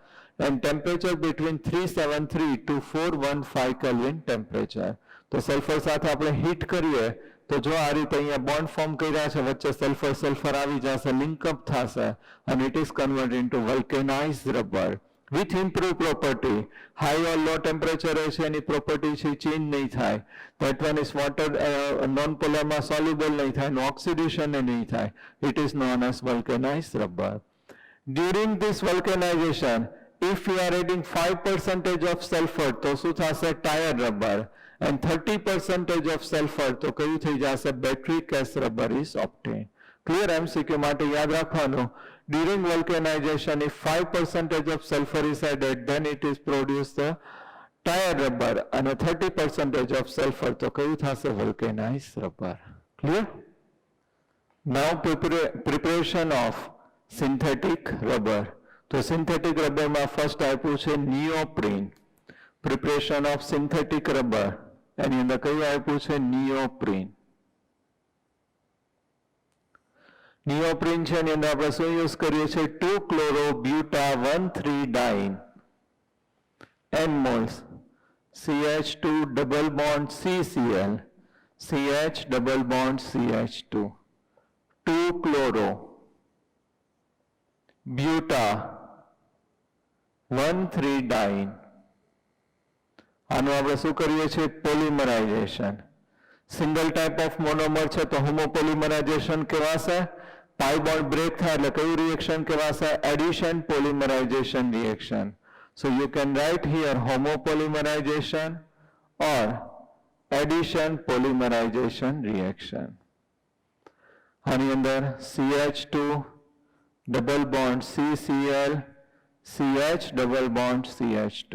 and temperature between 373 to 415 Kelvin temperature. તો સલ્ફર સાથે આપણે હીટ કરીએ તો જો આ રીતે અહીંયા બોન્ડ ફોર્મ કર્યા છે, વચ્ચે સલ્ફર સલ્ફર આવી જશે, લિંકઅપ થશે અને it is convert into vulcanized rubber with improve property. High or low ટેમ્પરેચરે છે એની પ્રોપર્ટી છે ચેન્જ નહીં થાય. That one is water non પોલરમાં સોલ્યુબલ નહીં થાય, નો ઓક્સિડેશન નહીં થાય. It is known as vulcanized rubber. During this vulcanization if you are adding 5% of sulfur તો શું થશે? Tyre rubber. and 30% of sulfur તો કયું થઈ જશે? Battery case rubber is obtained. Clear? MCQ માટે યાદ રાખવાનું, during vulcanization if 5% of sulfur is added then it is produced the tire rubber અને 30% of sulfur તો કયું થશે? vulcanized rubber. Clear? Now preparation of synthetic rubber. તો synthetic રબરમાં first આપ્યું છે નિયોપ્રીન. પ્રિપરેશન ઓફ સિન્થેટિક રબર એની અંદર કયું આપ્યું છે? નિયોપ્રીન. નિયોપ્રીન છે એની અંદર આપણે શું યુઝ કરીએ છીએ? 2 chloro બ્યુટા 1,3 ડાઇન n moles CH2 double bond CCl CH double bond CH2 2 chloro buta 1,3 diene. આનું આપણે શું કરીએ છીએ? Polymerization. Single type of monomer છે તો હોમોપોલિમરાઇઝેશન કહેવાશે. પાઈ બોન્ડ બ્રેક થાય એટલે કયું રિએક્શન કહેવાશે? Addition polymerization reaction. So you can write here homopolymerization or addition polymerization reaction. આની અંદર CH2 double bond CCl CH double bond CH2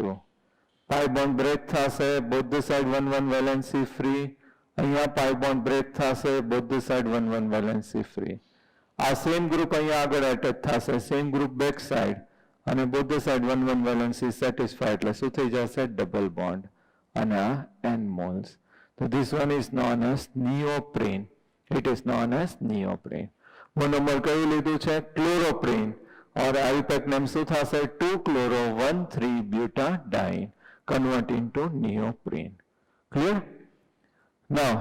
pi bond break થશે, both the side 1 valency free. અહીંયા pi bond break થશે, both the side 1 valency free. આ same group અહીંયા આગળ attach થશે, same group back side અને both the side 1 valency satisfied એટલે શું થઈ જશે? ડબલ બોન્ડ અને આ n moles. So this one is known as neoprene. It is known as neoprene. Monomer કયું લીધું છે? ક્લોરોપ્રીન. और IUPAC name શું થશે? 2 chloro 1,3 butadiene convert into neoprene. Clear? Now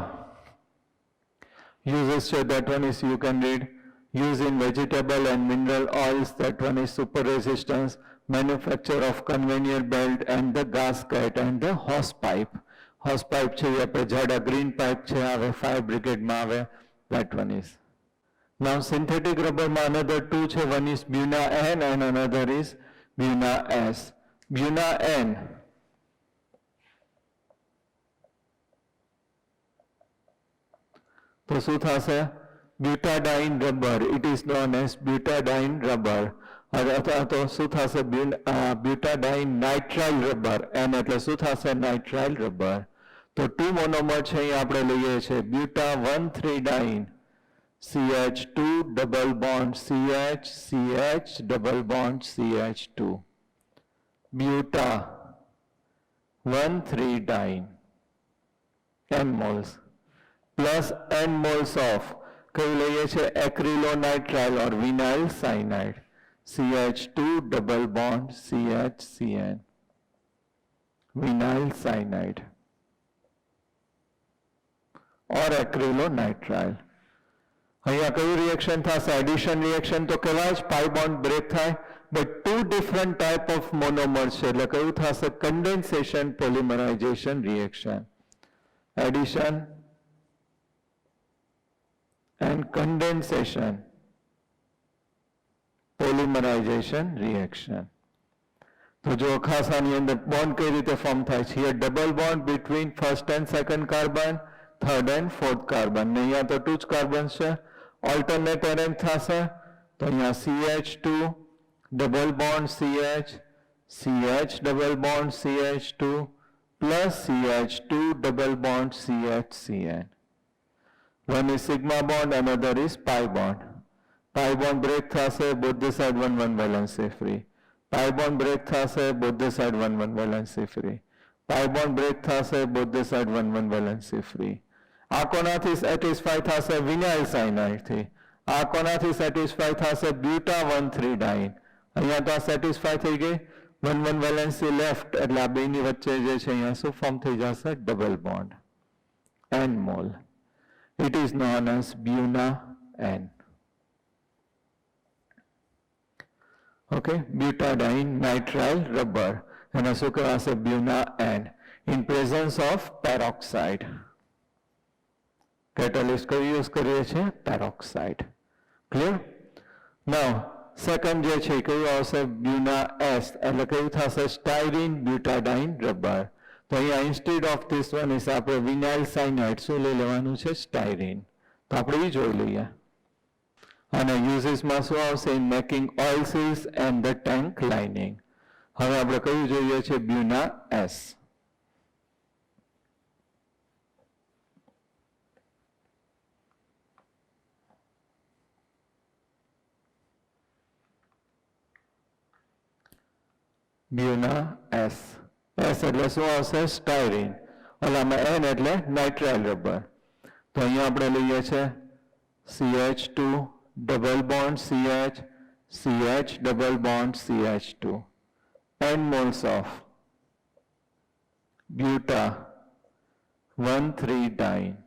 uses that one is you can read used in vegetable and mineral oils. That one is super resistance, manufacture of conveyor belt and the gasket and the hose pipe. Hose pipe છે આપણે જાડા green pipe છે આવે fire brigade માં આવે. That one is. Now synthetic rubber માં another two છે. One is Buna N and another is Buna S. Buna N તો શું થશે? Butadiene rubber. It is known as butadiene rubber. અથવા તો શું થશે? Butadiene nitrile rubber. N એટલે શું થશે? Nitrile rubber. તો ટુ મોનોમર છે અહીં આપણે લઈએ છીએ buta 1,3-diene CH2 double bond CH CH double bond CH2 buta 1,3-diene N moles plus N moles of કયું લઈએ છીએ? acrylonitrile or vinyl cyanide CH2 double bond CHCN vinyl cyanide or acrylonitrile. અહીંયા કયું રિએક્શન થશે? Addition reaction તો કહેવાય જ, pi bond break થાય, but two different type of monomer છે એટલે કયું થશે? Condensation polymerization reaction. Addition and condensation polymerization reaction. તો જો ખાસ આની અંદર બોન્ડ કઈ રીતે ફોર્મ થાય છે? Here double bond between first and second carbon, third and fourth carbon. ને અહીંયા તો ટુ જ કાર્બન છે. ઓલ્ટરનેટ એરેન્જ થશે તો અહીંયા CH2 double bond CH CH double bond CH2 plus CH2 double bond CHCN. One is sigma bond, another is pi bond. Pi bond break થશે, both the side 1 valency free. Pi bond break થશે, both the side 1 valency free. Pi bond break થશે, both the side 1 valency free. આ કોનાથી satisfy થશે? Vinyl cyanide થી. આ કોનાથી satisfy થશે? buta 1,3-diene. અહીંયા તો આ સેટિસ્ફાય થઈ ગઈ, 1 વેલેન્સી લેફ્ટ એટલે આ બેની વચ્ચે જે છે અહીંયા શું ફોર્મ થઈ જશે? Double bond N mole. It is known as Buna N. Okay, butadiene nitrile rubber. એના શું કહેવાશે? Buna N. In presence of peroxide. Catalyst કયું યુઝ કરીએ છીએ? પેરોક્સાઇડ. ક્લિયર? નાઉ સેકન્ડ જે છે કયું આવશે? Buna S એટલે કયું થશે? Styrene butadiene rubber. તો અહીંયા instead of this one is આપણે વિનાઇલ સાયનાઇડ શું લઈ લેવાનું છે? સ્ટાયરીન. તો આપણે એ જોઈ લઈએ. અને યુઝીસમાં શું આવશે? In making oil seals and the tank lining. હવે આપણે કયું જોઈએ છે? Buna S. Buna S. S એટલે શું આવશે? સ્ટાયરીન. ઓલામાં N એટલે નાઇટ્રાઇલ રબર. તો અહીંયા આપણે લઈએ છે CH2 double bond CH CH double bond CH2 N moles of buta 1,3-diene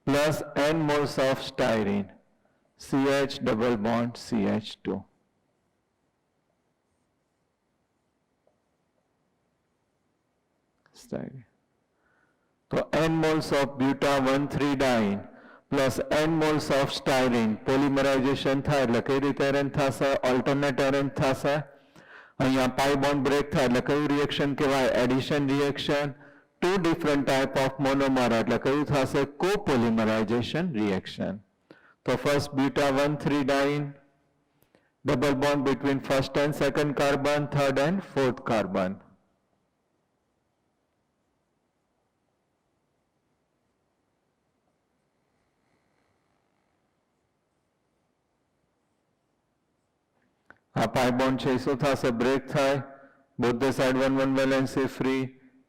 plus N moles of styrene CH double bond CH2. Styrene. So N moles of buta 1,3-diene plus N moles of styrene polymerization થાય એટલે કઈ રીતે arrange થશે? Alternate arrange થશે. અહીંયા પાઈ bond break થાય એટલે કયું રિએક્શન કહેવાય? Addition reaction. Two different type of monomer એટલે કયું થશે? Copolymerization reaction. તો first buta 1,3-diene double bond between first and second carbon, third and fourth carbon. આ પાઈ બોન્ડ છે શું થશે? બ્રેક થાય, both the side 1 valency free.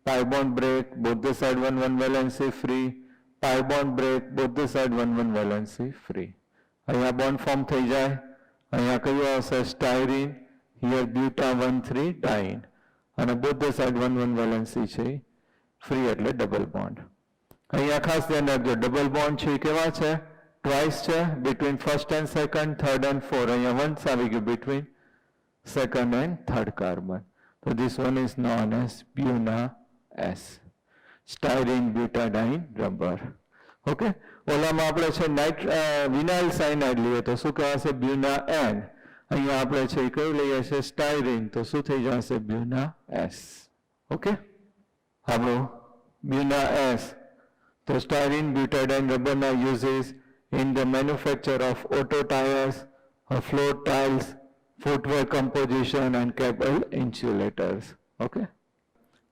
Pi bond break, both the side 1 valency free. Pi bond break, both the side 1 valency free. અહીંયા bond form થઈ જાય. અહીંયા કયું આવશે? સ્ટાયરીન. હિયર buta 1,3-diene અને both the side 1 valency છે free એટલે double bond. અહીંયા ખાસ ધ્યાન રાખજો, ડબલ બોન્ડ છે કેવા છે? ટ્વાઇસ છે, between first and second, third and fourth. અહીંયા once આવી ગયું between second and third carbon. So this one is known as buna S, styrene butadiene rubber. Okay, ઓલામાં આપણે છે વિનાઇલ સાયનાઇડ લઈએ તો શું કહેવાશે? બ્યુના N. અહીંયા આપણે છે કયું લઈએ છે? સ્ટાયરીન, તો શું થઈ જશે? બ્યુના S. ઓકે, આપણું બ્યુના S. તો સ્ટાયરીન butadiene રબરના uses in the manufacture of auto tires, floor tiles, footwear composition and cable insulators. Okay.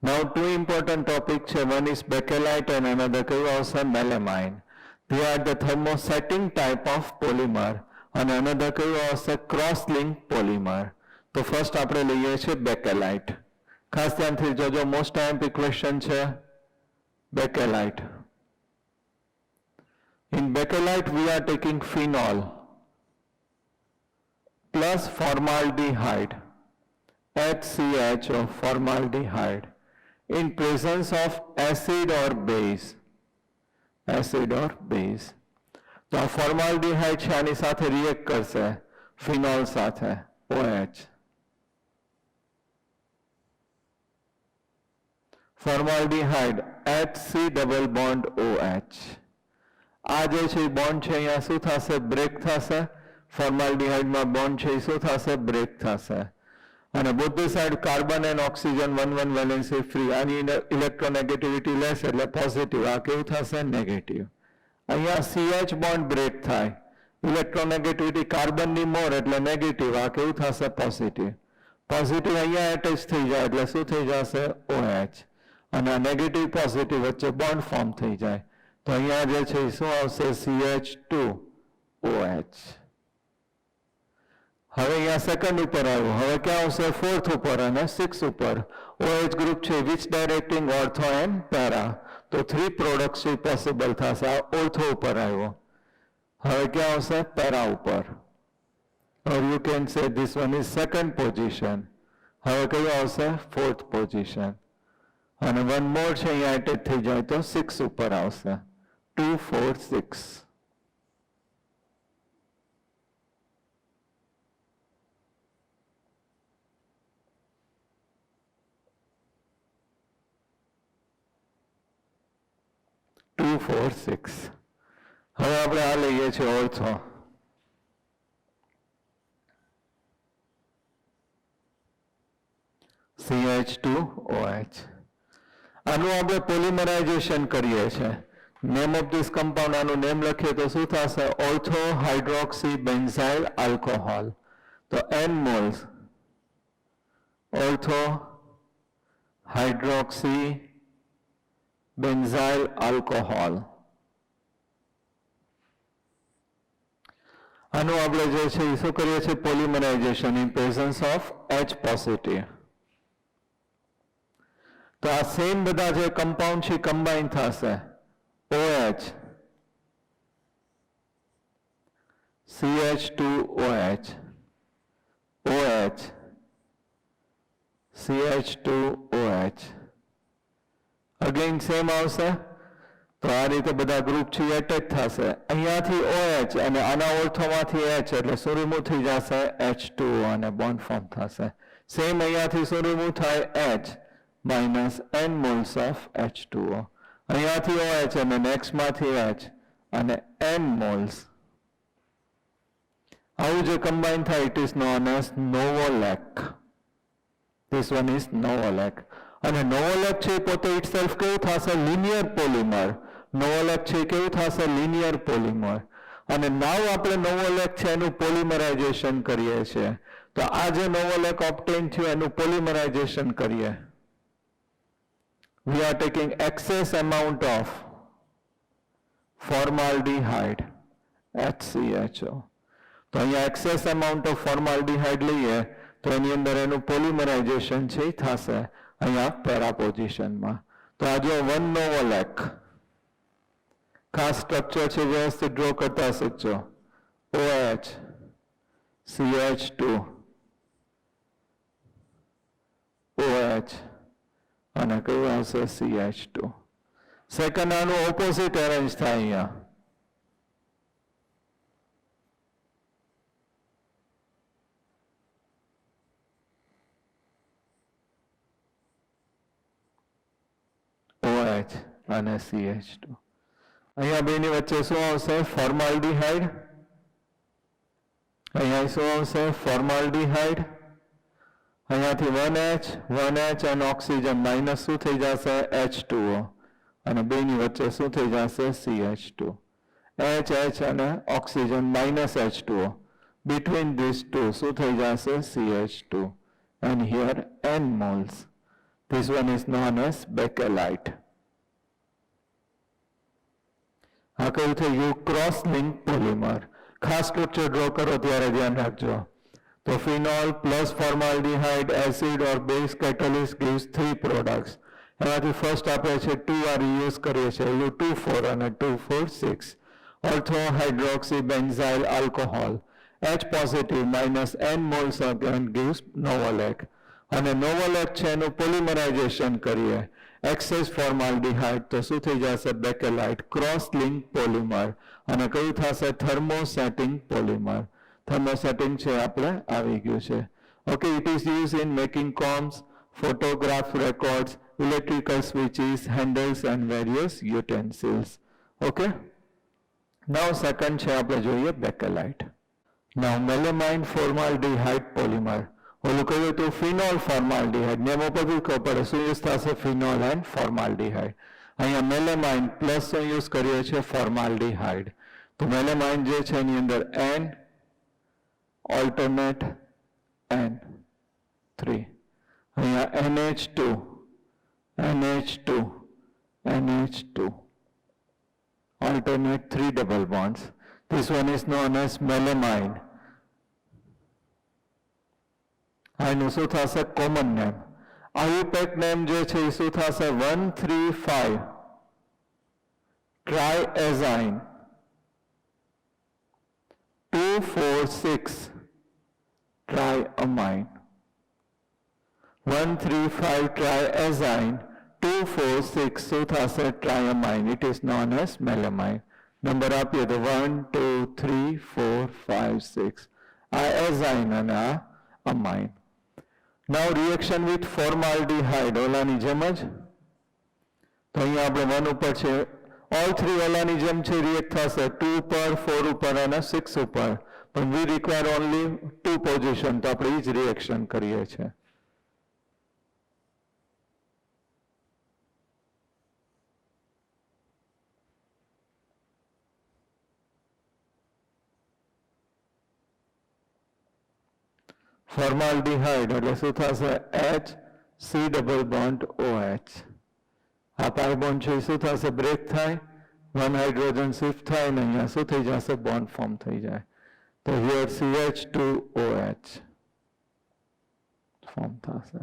Now two important topics, one is bakelite and another is melamine. They are the thermosetting type of polymer and another is cross-linked polymer. So first આપણે લઈએ છે bakelite. ખાસ ધ્યાનથી જોજો, most time question છે bakelite. In bakelite we are taking phenol plus formaldehyde, HCH of formaldehyde, in presence of acid or base. Acid or base. તો આ formaldehyde છે આની સાથે રિએક્ટ કરશે ફિનોલ સાથે, OH. formaldehyde HC double bond OH. આ જે છે બોન્ડ છે અહીંયા શું થશે? બ્રેક થશે. ફોર્માલ્ડિહાઇડમાં બોન્ડ છે એ શું થશે? બ્રેક થશે. અને both side carbon and oxygen 1-1 valency free. આની ઇલેક્ટ્રોનેગેટિવિટી લેસ એટલે પોઝિટિવ. આ કેવું થશે? નેગેટિવ. અહીંયા CH બોન્ડ બ્રેક થાય, ઇલેક્ટ્રોનેગેટિવિટી કાર્બનની મોર એટલે નેગેટિવ. આ કેવું થશે? પોઝિટિવ. પોઝિટિવ અહીંયા એટેચ થઈ જાય એટલે શું થઈ જશે? OH. અને આ નેગેટિવ પોઝિટિવ વચ્ચે બોન્ડ ફોર્મ થઈ જાય તો અહીંયા જે છે શું આવશે? CH2OH. હવે અહીંયા સેકન્ડ ઉપર આવ્યું, હવે ક્યાં આવશે? ફોર્થ ઉપર અને 6 ઉપર. OH ગ્રુપ છે વિચ ડાયરેક્ટિંગ ઓર્થો એન્ડ પેરા. તો 3 પ્રોડક્ટ્સ છે પોસિબલ થશે. આ ઓર્થો ઉપર આવ્યો, હવે ક્યાં આવશે? પેરા ઉપર. or you can say this one is second position. હવે કયું આવશે? fourth position. અને વન મોર છે અહીંયા એટેચ થઈ જાય તો 6 ઉપર આવશે. 2, 4, 6. હવે આપણે આ લઈએ છીએ ઓર્થો. CH2OH. આનું આપણે પોલિમરાઇઝેશન કરીએ છીએ. નેમ ઓફ ધીસ કમ્પાઉન્ડ, આનું નેમ લખીએ તો શું થશે? Ortho hydroxy benzyl alcohol. તો N moles ortho hydroxy benzyl alcohol. આનું આપણે જે છે એ શું કરીએ છીએ? Polymerization in presence of H positive. તો આ સેમ બધા જે કમ્પાઉન્ડ છે કમ્બાઈન થશે. OH CH2OH OH CH2OH again same આવશે. તો આ રીતે બધા ગ્રુપ છે એટેચ થશે. અહીંયાથી OH અને આના ઓર્થોમાંથી H એટલે શું રિમૂવ થઈ જશે? H2O અને બોન્ડ ફોર્મ થશે. સેમ અહીંયાથી શું રિમૂવ થાય? H minus N moles of H2O. અહીંયાથી OH અને નેક્સ્ટમાંથી H અને N moles. આવું જે કમ્બાઈન થાય it is known as novolac. This one is novolac. અને નોવોલેક છે પોતે ઇટસેલ્ફ કેવું થશે? Linear polymer. નોવોલેક છે કેવું થશે? Linear polymer. અને નાવ આપણે નોવોલેક છે એનું પોલિમરાઇઝેશન કરીએ છીએ. તો આ જે નોવોલેક ઓબ્ટેન થયું એનું પોલિમરાઇઝેશન કરીએ. We are taking excess amount of formaldehyde HCHO. તો અહીંયા excess amount of formaldehyde લઈએ તો એની અંદર એનું પોલિમરાઇઝેશન છે એ થશે અહીંયા પેરા પોઝિશનમાં. તો આ જો વન નોવોલેક ખાસ સ્ટ્રક્ચર છે વ્યવસ્થિત ડ્રો કરતા શીખજો. OH CH2 OH અને કયું આવશે? CH2. સેકન્ડ આનું ઓપોઝિટ અરેન્જ થાય અહીંયા. OH અને CH2. અહીંયા બેની વચ્ચે શું આવશે? ફોર્માલ્ડિહાઇડ. અહીંયા શું આવશે? ફોર્માલ્ડિહાઇડ. અહીંયાથી 1H અને ઓક્સિજન માઇનસ શું થઈ જશે? H2O. અને બેની વચ્ચે શું થઈ જશે? CH2. H અને oxygen minus H2O. Between these two, શું થઈ જશે? CH2. And here N moles. This one is known as bakelite. આ કયું થયું? Cross link polymer. ખાસ સ્ટ્રક્ચર ડ્રો કરો ત્યારે ધ્યાન રાખજો. તો ફિનોલ પ્લસ ફોર્માલ્ડિહાઇડ એસિડ ઓર બેઝ કેટાલિસ્ટ gives 3 products. એમાંથી ફર્સ્ટ આપણે છે 2R યુઝ કરીએ છીએ, Lu2,4 અને 2,4,6. Ortho hydroxy benzyl alcohol. H positive minus N moles again gives Novolec. અને Novolec છે એનું પોલિમરાઇઝેશન કરીએ. એક્સેસ ફોર્માલ્ડિહાઇડ તો શું થઈ જશે? બેકેલાઇટ. Cross link polymer. અને કયું થશે? Thermosetting polymer. થર્મોસેટિંગ છે આપણે આવી ગયું છે. Okay, it is use in making combs, photograph records, electrical switches, handles and various utensils. Okay, now second છે આપણે જોઈએ bakelite. Now melamine formaldehyde polymer. ઓલું કહ્યું હતું ફિનોલ ફોર્માલ્ડિહાઇડ, નેમ ઉપરથી ખબર પડે શું યુઝ થશે? Phenol and formaldehyde. અહીંયા મેલેમાઇન પ્લસ શું યુઝ કરીએ છીએ? ફોર્માલ્ડિહાઇડ. તો મેલેમાઇન જે છે એની અંદર N ઓલ્ટરનેટ N3. અહીંયા NH2 alternate 3 double bonds. This one is known as melamine. આનું શું થશે? Common name. આયુપેક નેમ જે છે એ શું થશે? 1,3,5 ટ્રાયએઝાઇન 2,4,6 ટ્રાયઅમાઇન. 1,3,5 triazine 2,4,6 શું થશે? Triamine. It is known as melamine. Number આપીએ તો 1, 2, 3, 4, 5, 6. આ એઝાઇન અને આ અમાઇન. નાઉ રિએક્શન વિથ ફોર્માલ્ડિહાઇડ ઓલાની જેમ જ. તો અહીંયા આપણે 1 ઉપર છે, ઓલ 3 ઓલાની જેમ છે રિએક્ટ થશે 2 ઉપર, 4 ઉપર અને 6 ઉપર. પણ વી રિક્વાયર ઓનલી 2 પોઝિશન, તો આપણે એ જ રિએક્શન કરીએ છીએ. ફોર્માલ્ડિહાઇડ એટલે શું થશે? HC double bond OH. આ પાઈ બોન્ડ છે શું થશે? બ્રેક થાય, 1 હાઇડ્રોજન શિફ્ટ થાય ને અહીંયા શું થઈ જશે? બોન્ડ ફોર્મ થઈ જાય. તો હિયર CH2OH ફોર્મ થશે.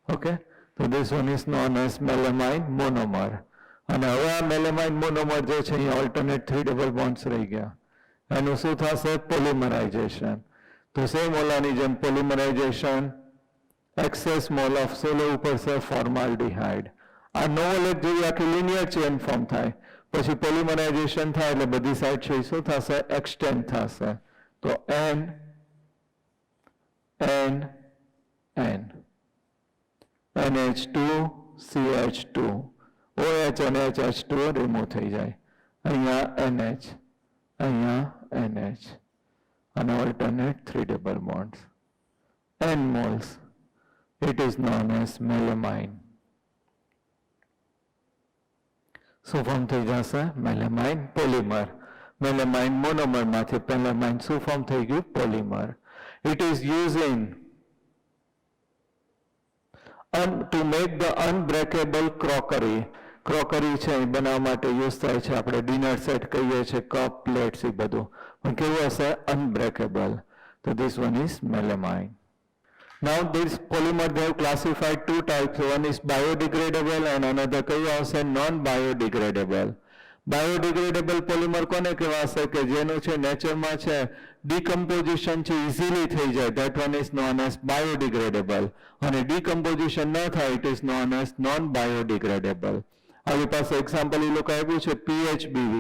ઓકે, તો this one is known as melamine monomer. અને હવે આ મેલેમાઇન મોનોમર જે છે અહીંયા ઓલ્ટરનેટ 3 ડબલ બોન્ડ્સ રહી ગયા. એનું શું થશે? પોલિમરાઇઝેશન. તો સેમ ઓલાની જેમ પોલિમરાઇઝેશન, એક્સેસ મોલ ઓફ સોલો ઉપર છે ફોર્માલ્ડિહાઇડ. આ નોવોલેક જેવી આખી લિનિયર ચેન ફોર્મ થાય, પછી પોલિમરાઇઝેશન થાય એટલે બધી સાઈડ છે શું થશે? એક્સટેન્ડ થશે. તો N NH2 CH2 OH અને HH2 રિમૂવ થઈ જાય. અહીંયા NH, અહીંયા NH and alternate 3 double bonds. N moles. It is known as melamine. શું ફોર્મ થઈ જશે? Melamine polymer. મેલેમાઇન મોનોમર માંથી મેલેમાઇન શું ફોર્મ થઈ ગયું? Polymer. It is using to make the unbreakable crockery. Crockery છે એ બનાવવા માટે યુઝ થાય છે. આપણે ડિનર સેટ કહીએ છીએ, કપ, પ્લેટ્સ, એ બધું. પણ કેવું હશે? અનબ્રેકેબલ. તો this one is melamine. Now this polymer they have classified 2 types. One is biodegradable and another કયું આવશે? Non biodegradable. બાયોડિગ્રેડેબલ પોલિમર કોને કહેવાશે? કે જેનું છે નેચરમાં છે ડિકમ્પોઝિશન છે ઇઝીલી થઈ જાય. That one is known as biodegradable. અને ડિકમ્પોઝિશન ન થાય it is known as non biodegradable. આવી પાસે એક્ઝામ્પલ એ લોકો આપ્યું છે PHBV.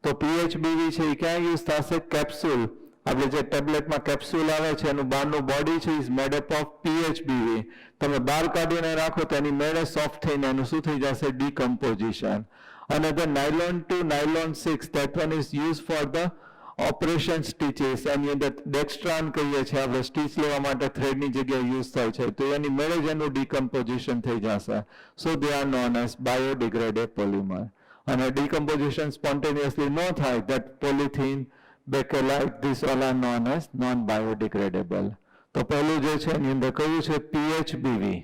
તો PHBV છે એ ક્યાં યુઝ થશે? કેપ્સ્યુલ આપણે જે ટેબ્લેટમાં કેપ્સ્યુલ આવે છે એનું બહારનું બોડી છે ઇઝ મેડ અપ ઓફ પીએચબીવી. તમે બહાર કાઢીને રાખો તો એની મેળે સોફ્ટ થઈને એનું શું થઈ જશે? ડીકમ્પોઝિશન. અને the nylon two nylon 6 that one is used for the operation stitches. એની અંદર ડેક્સ્ટ્રાન કહીએ છીએ આપણે, સ્ટીચ લેવા માટે થ્રેડની જગ્યાએ યુઝ થાય છે, તો એની મેળે જ એનું ડીકમ્પોઝિશન થઈ જશે. So they are known as biodegradable polymer. અને ડીકમ્પોઝિશન સ્પોન્ટેનિયસલી ન થાય, that polythene, bakelite, this all are known as non biodegradable. તો પહેલું જે છે એની અંદર કયું છે? પીએચબીવી.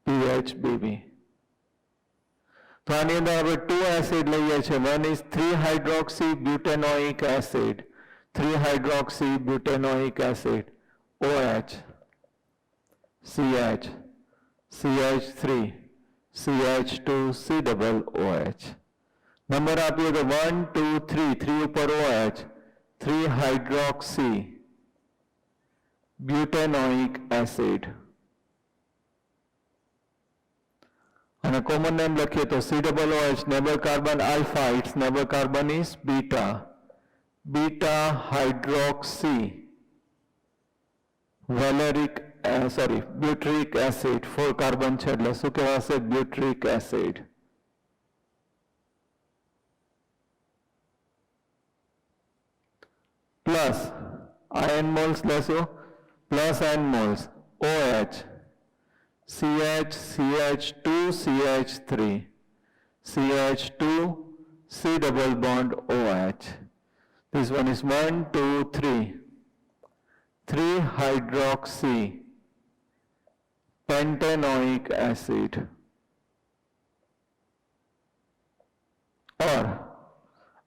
પીએચબીવી. તો આની અંદર આપણે 2 એસિડ લઈએ છીએ. One is three hydroxy butanoic acid. Three hydroxy butanoic acid, OH, CH, CH3, CH2, COOH. Number આપ્યો તો 1, 2, 3, 3 ઉપર OH, 3-હાઇડ્રોક્સી બ્યુટેનોઇક એસિડ. અને કોમન નેમ લખીએ તો COOH, neighbour carbon alpha, its neighbour carbon is beta. Beta hydroxy valeric butyric acid. 4 carbon છે એટલે શું કહેવાશે? Butyric acid. Plus ion moles લેશો, plus ion moles OH, CH, CH2, CH3, CH2, C double bond OH. This one is 1, 2, 3. 3-hydroxy pentanoic acid. Or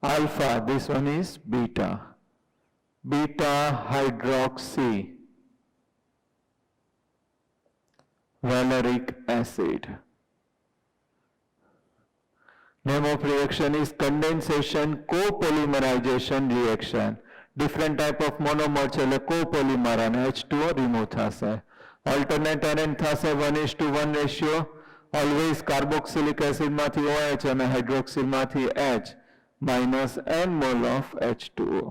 alpha, this one is beta. Beta-hydroxy valeric acid. Name of reaction is condensation copolymerization reaction. Different type of monomer છે એટલે copolymer અને H2O remove થશે. Alternate arrange થશે 1:1 ratio. Always carboxylic acid માંથી OH અને hydroxyl માંથી H minus n mole of H2O.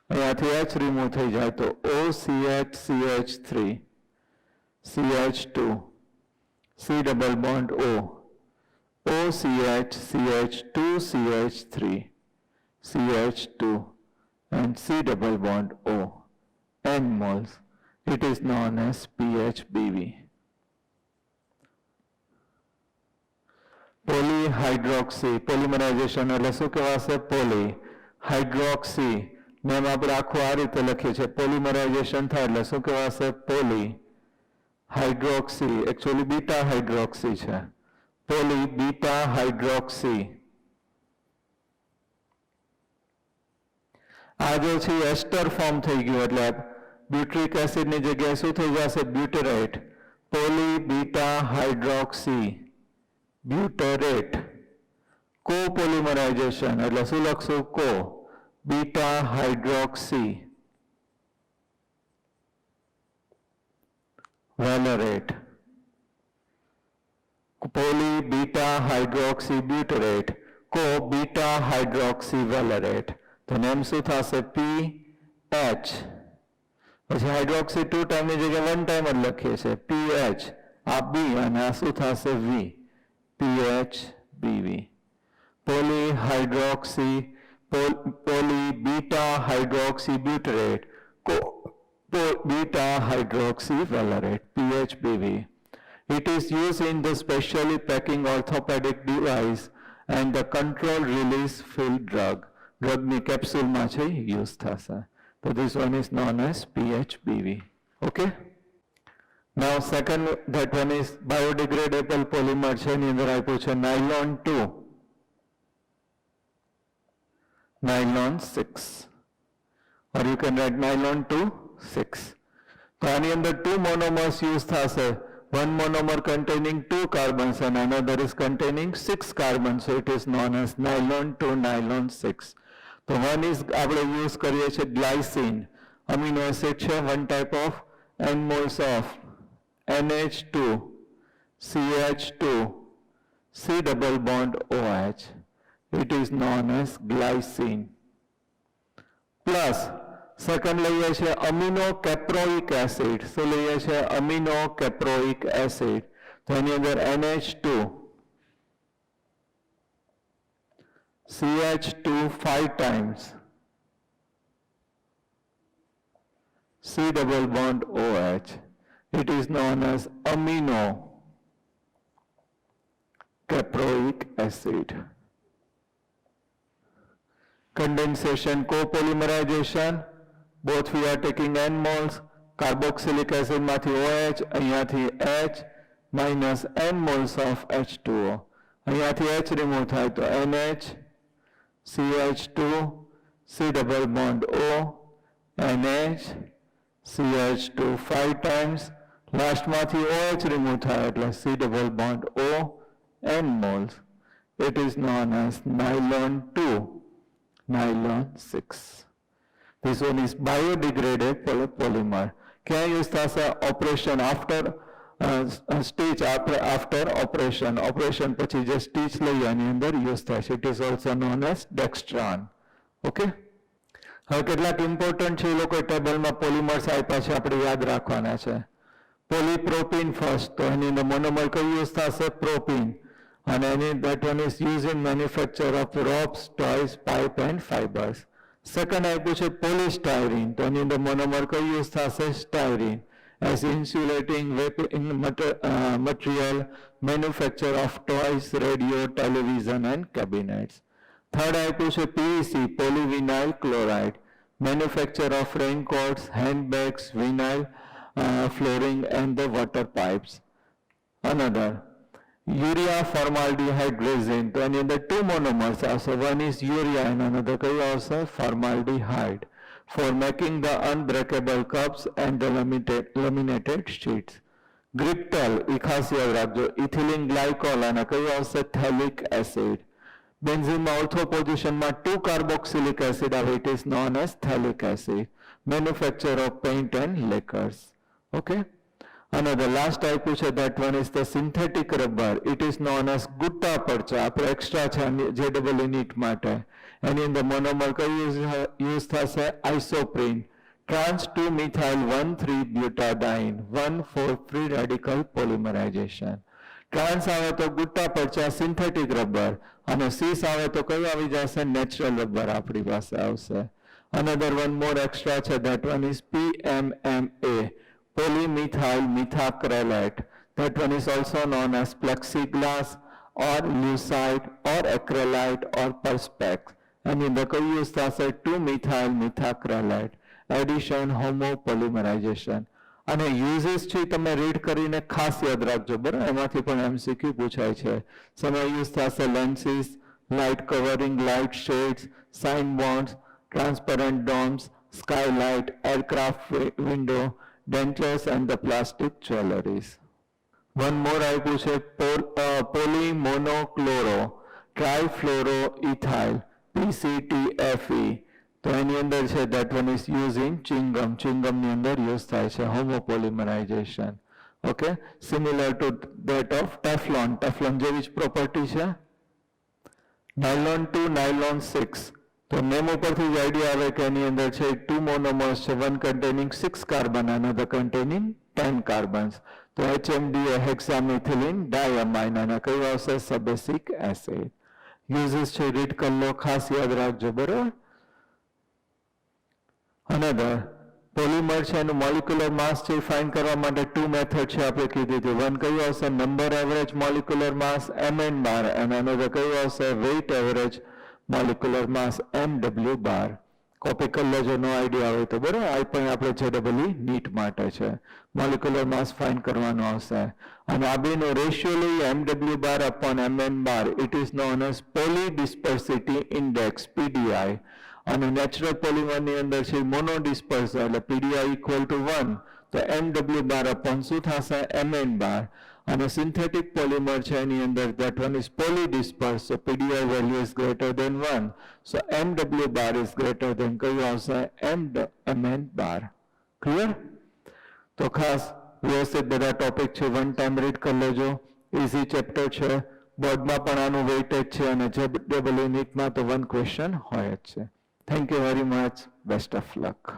અહીંયાથી H remove થઈ જાય તો OCH, CH3, CH2, C double bond O, OCH, CH2, CH3, CH2, and C double bond O, n moles. It is known as PHBV. Polyhydroxy, polymerization એટલે શું કહેવાશે? Poly. Hydroxy ma'am આપણે આખું આ રીતે લખીએ છીએ, પોલિમરાઇઝેશન થાય એટલે શું કહેવાશે? Poly. Hydroxy actually beta hydroxy છે. Poly beta hydroxy. આ જે છે એસ્ટર ફોર્મ થઈ ગયું એટલે બ્યુટ્રિક એસિડની જગ્યાએ શું થઈ જશે? Butyrate. Poly beta hydroxy butyrate. Copolymerization એટલે શું લખશું? Co. Beta hydroxy valerate. Poly beta hydroxy butyrate co beta hydroxy વેલેરેટ. તો નેમ શું થશે? PH. પછી હાઇડ્રોક્સી 2 ટાઈમની જગ્યાએ 1 ટાઈમ જ લખીએ છીએ, PH. આ B અને આ શું થશે? V. PHBV. પોલીહાઇડ્રોક્સી poly beta hydroxy butyrate beta hydroxy valerate PHBV. It is used in the specially packing orthopedic device and the controlled release filled drug. Drug ni capsule ma chhe use thase. So this one is known as PHBV. Okay. Now second, that one is biodegradable polymer છે ની અંદર આપ્યું છે nylon 2. nylon 6 or you can write nylon 2 6. તો આની અંદર 2 monomers use થશે. One monomer containing 2 carbons and another is containing 6 carbons, so it is known as nylon 2 nylon 6. તો one is આપણે use કરીએ છીએ glycine, amino acid છે, one type of n moles of NH2 CH2 C double bond OH. It is known as glycine. Plus, second લઈએ છે amino caproic acid. શું લઈએ છે? amino caproic acid. તો એની અંદર NH2, CH2 5 times, C double bond OH. It is known as amino caproic acid. Condensation, copolymerization, both we are taking N moles, carboxylic acid માંથી OH, અહીંયાથી H minus N moles of H2O. અહીંયાથી H remove થાય તો NH, CH2, C double bond O, NH, CH2 5 times, last માંથી OH remove થાય એટલે C double bond O, N moles. It is known as nylon 2, nylon 6. This one is biodegradable polymer. Can use as a operation after stitch after operation. Operation પછી જે stitch લઈ આની અંદર use થાય છે. It is also known as dextran. Okay? હવે કેટલાક important છે એ લોકો ટેબલમાં પોલિમર્સ આપ્યા છે, આપણે યાદ રાખવાના છે. પોલીપ્રોપીન ફર્સ્ટ, તો એની અંદર મોનોમર કયું યુઝ થશે? પ્રોપીન. અને એની that one is used in manufacture of ropes, toys, pipe and fibers. Second આપ્યું છે પોલિસ્ટાયરીન, તો એની અંદર મોનોમર કયું યુઝ થશે? Styrene. as insulating material, manufacture of toys, radio, television and cabinets. Third આપ્યું છે PVC, polyvinyl chloride, manufacture of raincoats, handbags, vinyl, flooring and the water pipes. Another, urea formaldehyde resin, તો એની અંદર two monomers આવશે, one is urea and another કયું આવશે? formaldehyde, for making the unbreakable cups and the laminated sheets. Griptal, એ ખાસ યાદ રાખજો, ethylene glycol અને કયું આવશે? thalic acid. બેન્ઝીનમાં ઓર્થો પોઝિશનમાં 2 કાર્બોક્સિલિક એસિડ આવે, it is known as thalic acid. Manufacture of paint and lacquers. Okay? Another last આપ્યું છે, that one is the synthetic rubber. It is known as ગુટ્ટા પરચા. આપણે extra છે JEE NEET માટે. એની અંદર monomer કયું use થશે? આઇસોપ્રીન. trans 2-methyl-1,3-butadiene, 1,4 free radical polymerization. Trans આવે તો ગુટ્ટા પરચા સિન્થેટિક રબર, અને સીસ આવે તો કયું આવી જશે? નેચરલ રબર આપણી પાસે આવશે. અનધર વન મોર એક્સ્ટ્રા છે, that one is PMMA, polymethyl methacrylate. That one is also known as plexiglass or lucite or acrylite or perspex. એની અંદર કયું યુઝ થશે? 2-methyl methacrylate. એડિશન, હોમોપોલિમરાઇઝેશન. અને યુઝેસ છે તમે રીડ કરીને ખાસ યાદ રાખજો, બરાબર? એમાંથી પણ MCQ પૂછાય છે. સમય યુઝ થશે lenses, light covering, light shades, sign bonds, transparent domes, skylight, aircraft window, dentures and the plastic jewelries. One more આપ્યું છે polymonochloro trifluoroethyl PCTFE. તો એની અંદર છે that one is used in chewing-gum. chewing-gum ની અંદર યુઝ થાય છે homopolymerization. Okay, similar to that of Teflon. Teflon જેવી જ પ્રોપર્ટી છે. nylon 2, nylon 6. તો નેમ ઉપરથી જ આઈડિયા આવે કે એની અંદર છે 2 મોનોમર્સ છે, one containing 6 carbon, another containing 10 carbons. તો HMDA hexamethylene diamine અને કયું આવશે? સબેસિક એસિડ. યુઝેસ છે રીડ કરી લો, ખાસ યાદ રાખજો, બરાબર? Another, પોલિમર છે એનું મોલિક્યુલર માસ છે ફાઇન્ડ કરવા માટે 2 મેથડ છે આપણે કીધી હતી. વન કયું આવશે? નંબર એવરેજ મોલિક્યુલર માસ MN બાર, અને અનધર કયું આવશે? વેઇટ એવરેજ મોલિક્યુલર માસ MW બાર. કોપી કરી લેજો, નો આઈડિયા આવે તો, બરાબર? આ પણ આપણે JEE નીટ માટે છે. મોલિક્યુલર માસ ફાઇન્ડ કરવાનો આવશે, અને આ બેનો રેશિયો લઈએ MW bar upon MN bar. It is known as polydispersity index PDI. અને નેચરલ પોલિમરની અંદર છે મોનોડિસ્પર્સ, એટલે PDI ઇક્વલ ટુ 1, તો MW બાર અપોન શું થશે? MN બાર. અને સિન્થેટિક પોલિમર છે એની અંદર that one is polydispersed, so PDI value is greater than 1, so MW bar is greater than કયું આવશે? MN bar. ક્લિયર? તો ખાસ વ્યવસ્થિત બધા ટોપિક છે, વન ટાઈમ રીડ કરી લેજો. ઇઝી ચેપ્ટર છે, બોર્ડમાં પણ આનું વેઇટેજ છે અને જે ડબલ યુનિટમાં તો 1 ક્વેશ્ચન હોય જ છે. Thank you very much. Best of luck.